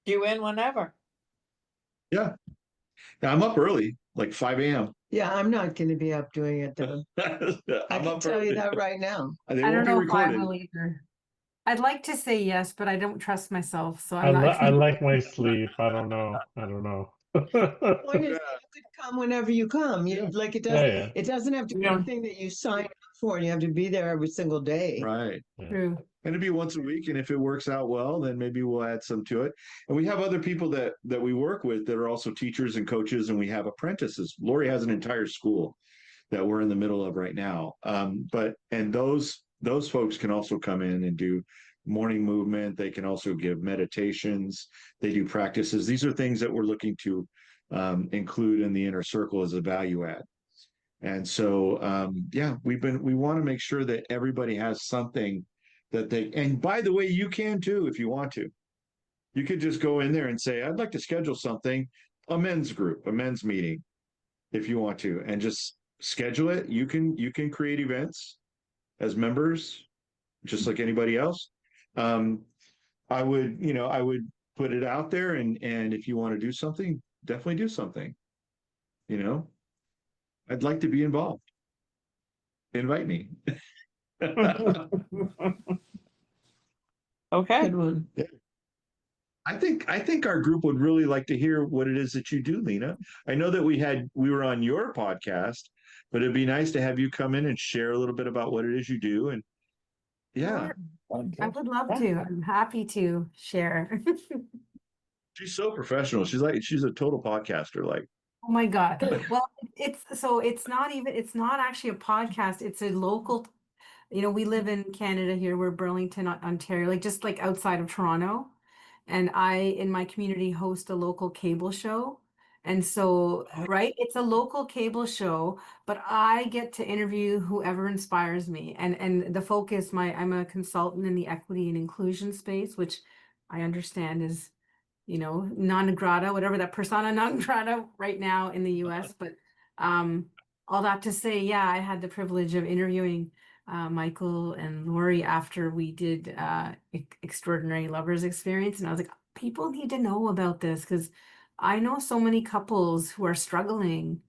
do in whenever. Yeah. Now I'm up early, like 5 a.m. Yeah, I'm not going to be up doing it though. I I'm can up tell you early. that right now. They I won't don't be know if I recorded. will either. I'd like to say yes, but I don't trust myself, so I I'm not. I like my sleep. I don't know. The point is, you could come whenever you come. Yeah. Like it Yeah. doesn't have to be a thing that you sign up for, and you have to be there every single day. Right. True. And it'd be once a week. And if it works out well, then maybe we'll add some to it. And we have other people that we work with that are also teachers and coaches, and we have apprentices. Lori has an entire school that we're in the middle of right now. And those folks can also come in and do morning movement. They can also give meditations. They do practices. These are things that we're looking to include in the inner circle as a value add. And so, we want to make sure that everybody has something that and by the way, you can too, if you want to. You could just go in there and say, I'd like to schedule something, a men's group, a men's meeting, if you want to, and just schedule it. You can create events as members, just like anybody else. I would put it out there, and if you want to do something, definitely do something. I'd like to be involved. Invite me. Okay. Good one. I think our group would really like to hear what it is that you do, Lena. I know that we were on your podcast, but it'd be nice to have you come in and share a little bit about what it is you do. And yeah, I would love to. I'm happy to share. she's so professional. She's a total podcaster. Like, Oh my God. Well, it's not actually a podcast. It's a local, we live in Canada here. We're Burlington, Ontario, like just like outside of Toronto. And I, in my community, host a local cable show. And so, right, it's a local cable show, but I get to interview whoever inspires me. And the focus, I'm a consultant in the equity and inclusion space, which I understand is non grata, whatever that persona non grata right now in the US. But all that to say, yeah, I had the privilege of interviewing Michael and Lori after we did Extraordinary Lovers Experience. And I was like, people need to know about this because I know so many couples who are struggling.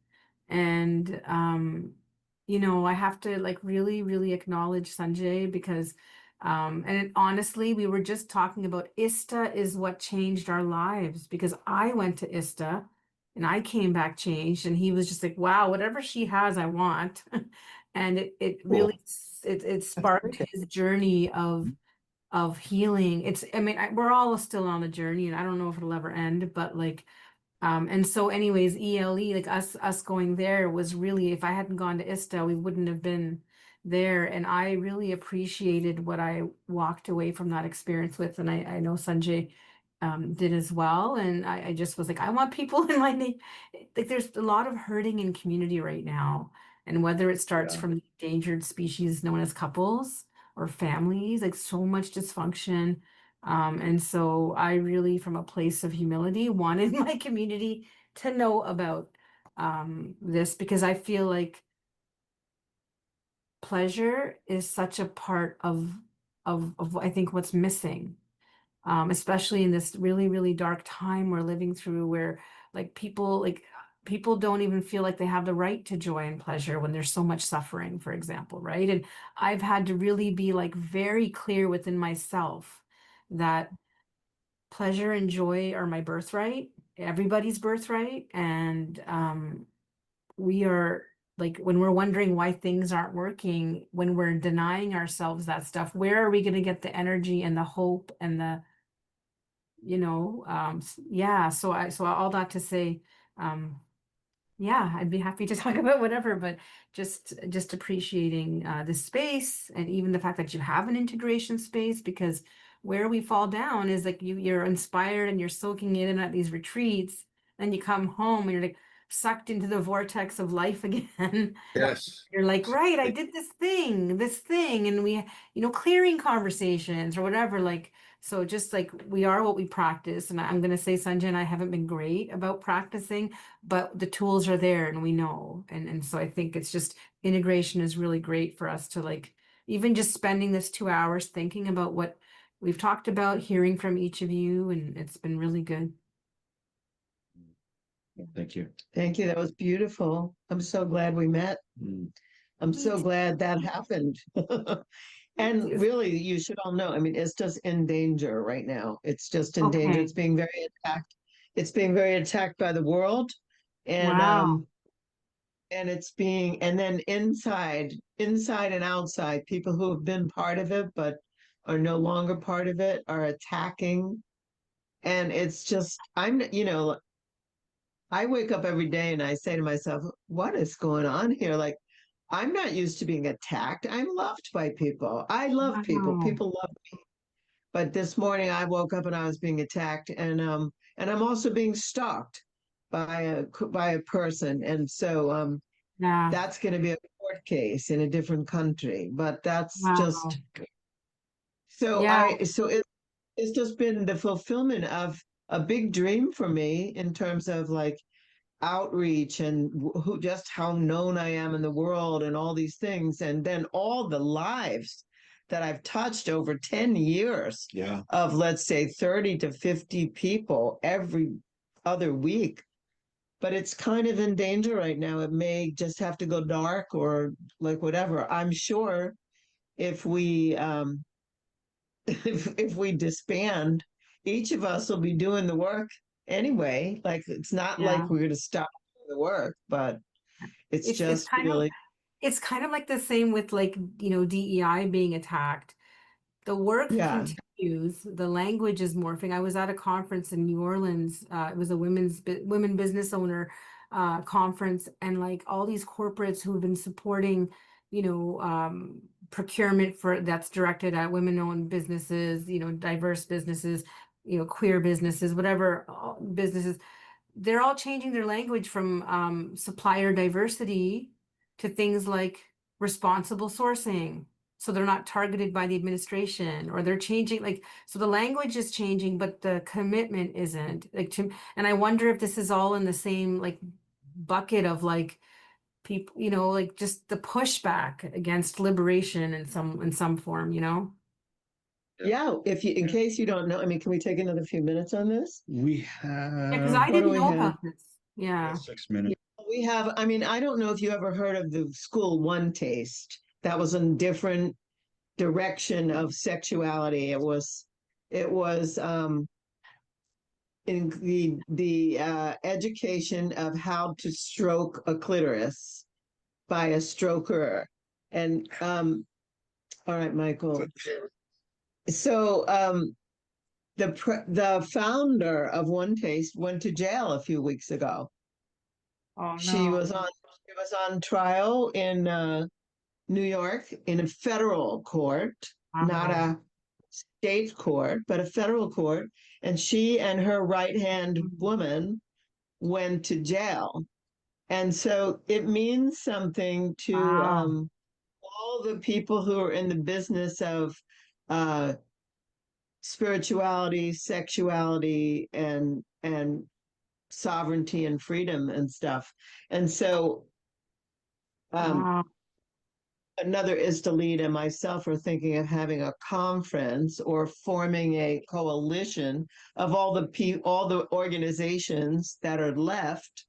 And, I have to like really, really acknowledge Sanjay because honestly, we were just talking about ISTA is what changed our lives because I went to ISTA and I came back changed, and he was just like, wow, whatever she has, I want. And it really it sparked his journey of healing. We're all still on a journey, and I don't know if it'll ever end, but like and so anyways, ELE, like us going there was really, if I hadn't gone to ISTA, we wouldn't have been there. And I really appreciated what I walked away from that experience with. And I know Sanjay did as well. And I just was like, I want people in my name. Like there's a lot of hurting in community right now. And whether it starts Yeah. from the endangered species known as couples or families, like so much dysfunction. And so I really, from a place of humility, wanted my community to know about this, because I feel like pleasure is such a part of I think what's missing, especially in this really, really dark time we're living through, where people don't even feel like they have the right to joy and pleasure when there's so much suffering, for example, right? And I've had to really be like very clear within myself that pleasure and joy are my birthright, everybody's birthright. And we are like, when we're wondering why things aren't working, when we're denying ourselves that stuff, where are we going to get the energy and the hope and the, yeah. So all that to say, yeah, I'd be happy to talk about whatever, but just appreciating the space, and even the fact that you have an integration space, because where we fall down is like you're inspired and you're soaking it in at these retreats, and you come home and you're like sucked into the vortex of life again. Yes. You're like, right, I did this thing, and we, clearing conversations or whatever. Like, so just like we are what we practice. And I'm going to say, Sanjay and I haven't been great about practicing, but the tools are there and we know. And so I think it's just integration is really great for us to like, even just spending this 2 hours thinking about what we've talked about, hearing from each of you. And it's been really good. Thank you. Thank you. That was beautiful. I'm so glad we met. Mm. I'm so glad that happened. And Yes. really, you should all know, I mean, it's just in danger right now. It's just in danger. Okay. It's being very attacked. It's being very attacked by the world. And Wow. and it's being, and then inside and outside, people who have been part of it but are no longer part of it are attacking. And it's just, I wake up every day and I say to myself, what is going on here? Like, I'm not used to being attacked. I'm loved by people. I love people. Wow. People love me. But this morning I woke up and I was being attacked, and I'm also being stalked by a person. And so Yeah. that's going to be a court case in a different country. But that's Wow. just so Yeah. it's just been the fulfillment of a big dream for me in terms of like outreach and who just how known I am in the world and all these things, and then all the lives that I've touched over 10 years Yeah. of, let's say, 30 to 50 people every other week. But it's kind of in danger right now. It may just have to go dark or like whatever. I'm sure if we if we disband, each of us will be doing the work anyway. Like it's not Yeah. like we're going to stop doing the work, but it's It's just kind of really, it's kind of like the same with like, DEI being attacked. The work yeah. continues. The language is morphing. I was at a conference in New Orleans. It was a women business owner conference, and like all these corporates who have been supporting, procurement for that's directed at women-owned businesses, diverse businesses, queer businesses, whatever businesses. They're all changing their language from supplier diversity to things like responsible sourcing. So they're not targeted by the administration, or they're changing, like, so the language is changing, but the commitment isn't. And I wonder if this is all in the same like bucket of like people, like just the pushback against liberation in some form. Yeah, if you, in case you don't know, I mean, can we take another few minutes on this? We Yeah, because have I What do didn't we know have? about this. Yeah. 6 minutes. We have, I mean, I don't know if you ever heard of the school One Taste. That was a different direction of sexuality. It was in the education of how to stroke a clitoris by a stroker. And all right, Michael. So the founder of One Taste went to jail a few weeks ago. Oh She no. was on trial in New York in a federal court, not Wow. a state court, but a federal court. and she and her right-hand woman went to jail. And so it means something to Wow. all the people who are in the business of uh, spirituality, sexuality, and sovereignty and freedom and stuff. And so Wow. another Istalid and myself are thinking of having a conference or forming a coalition of all the organizations that are left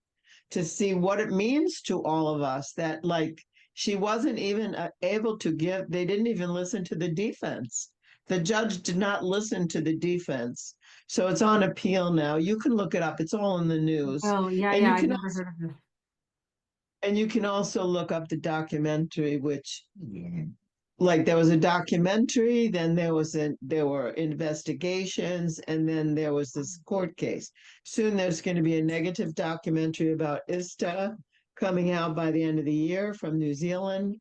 to see what it means to all of us. That, like, she wasn't even able to give. They didn't even listen to the defense. The judge did not listen to the defense. So it's on appeal now. You can look it up. It's all in the news. Oh, yeah, And yeah. you I've can never heard of this. and you can also look up the documentary, which, like, there was a documentary, then there were investigations, and then there was this court case. Soon there's going to be a negative documentary about ISTA coming out by the end of the year from New Zealand.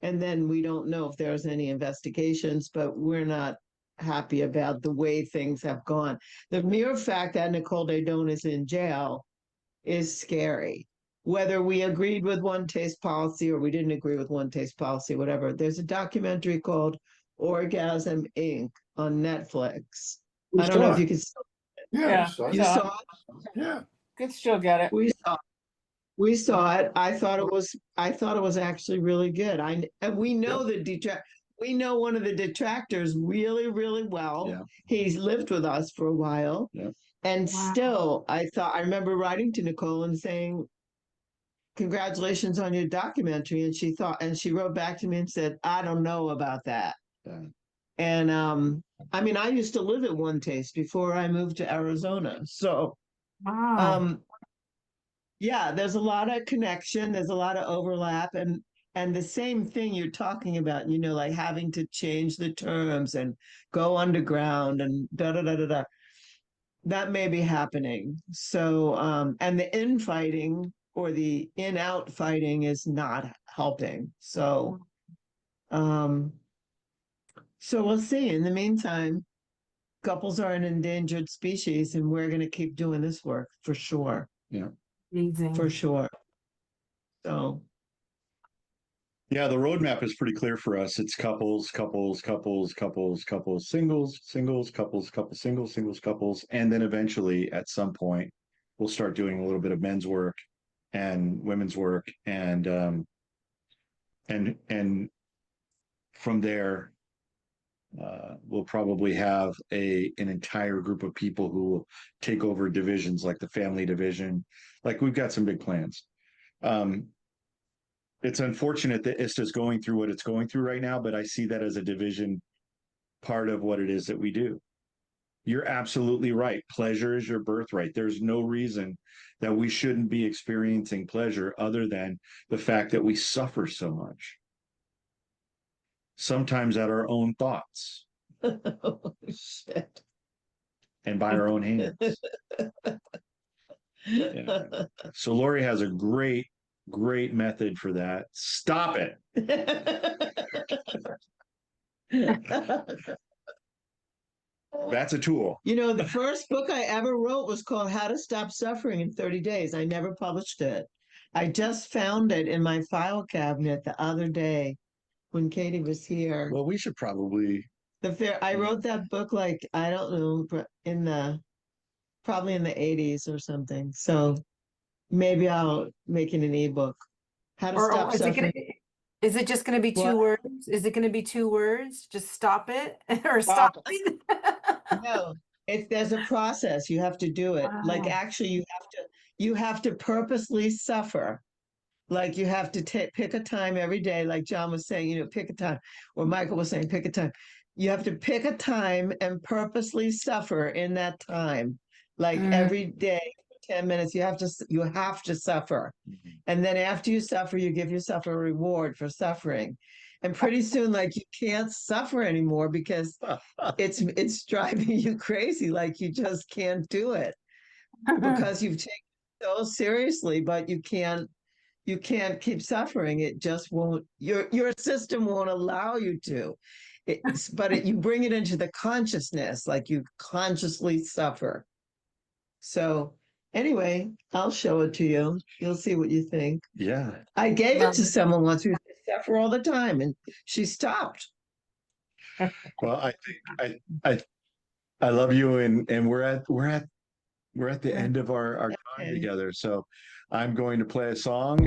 And then we don't know if there's any investigations, but we're not happy about the way things have gone. The mere fact that Nicole Daedone is in jail is scary. Whether we agreed with one taste policy or we didn't agree with one taste policy, whatever. There's a documentary called Orgasm Inc. on Netflix. We I don't know saw if you it. can. Yeah, You saw it? Yeah. Could still get it. We saw it. I thought it was actually really good. And we know we know one of the detractors really, really well. Yeah. He's lived with us for a while. Yeah. And Wow. still, I remember writing to Nicole and saying, congratulations on your documentary. And she wrote back to me and said, I don't know about that. Yeah. And I mean, I used to live at One Taste before I moved to Arizona. So Wow. yeah, there's a lot of connection, there's a lot of overlap, and the same thing you're talking about, like having to change the terms and go underground and da da da da da. That may be happening. So and the infighting or the in-out fighting is not helping. So so we'll see. In the meantime, couples are an endangered species, and we're going to keep doing this work for sure. Yeah. Amazing. For sure. So Yeah, the roadmap is pretty clear for us. It's couples, couples, couples, couples, couples, singles, singles, couples, couples, singles, singles, couples, and then eventually at some point we'll start doing a little bit of men's work and women's work, and from there we'll probably have an entire group of people who will take over divisions like the family division. Like, we've got some big plans. It's unfortunate that ISTA is going through what it's going through right now, but I see that as a division part of what it is that we do. You're absolutely right. Pleasure is your birthright. There's no reason that we shouldn't be experiencing pleasure other than the fact that we suffer so much. Sometimes at our own thoughts. oh, shit. And by our own hands. Yeah. So Lori has a great method for that. Stop it. That's a tool. The first book I ever wrote was called How to Stop Suffering in 30 Days. I never published it. I just found it in my file cabinet the other day when Katie was here. Well, we should probably. I wrote that book, like, I don't know, probably in the 80s or something. So maybe I'll make it an ebook. How to Stop Suffering. Is it just going to be two What? words? Is it going to be 2 words? Just stop it or stop it? No, there's a process. You have to do it. Like, Wow. actually, you have to purposely suffer. Like, you have to pick a time every day. Like John was saying, pick a time. Or Michael was saying, pick a time. You have to pick a time and purposely suffer in that time. Like every day, 10 minutes, you have to suffer. Mm-hmm. And then after you suffer, you give yourself a reward for suffering. And pretty soon, like, you can't suffer anymore because it's driving you crazy. Like, you just can't do it because you've taken it so seriously, but you can't keep suffering. It just won't, your system won't allow you to. You bring it into the consciousness, like you consciously suffer. So anyway, I'll show it to you. You'll see what you think. Yeah. I gave it Love to it. someone once who suffer all the time, and she stopped. Well, I think I love you, and we're at the end of our time Okay. together. So I'm going to play a song.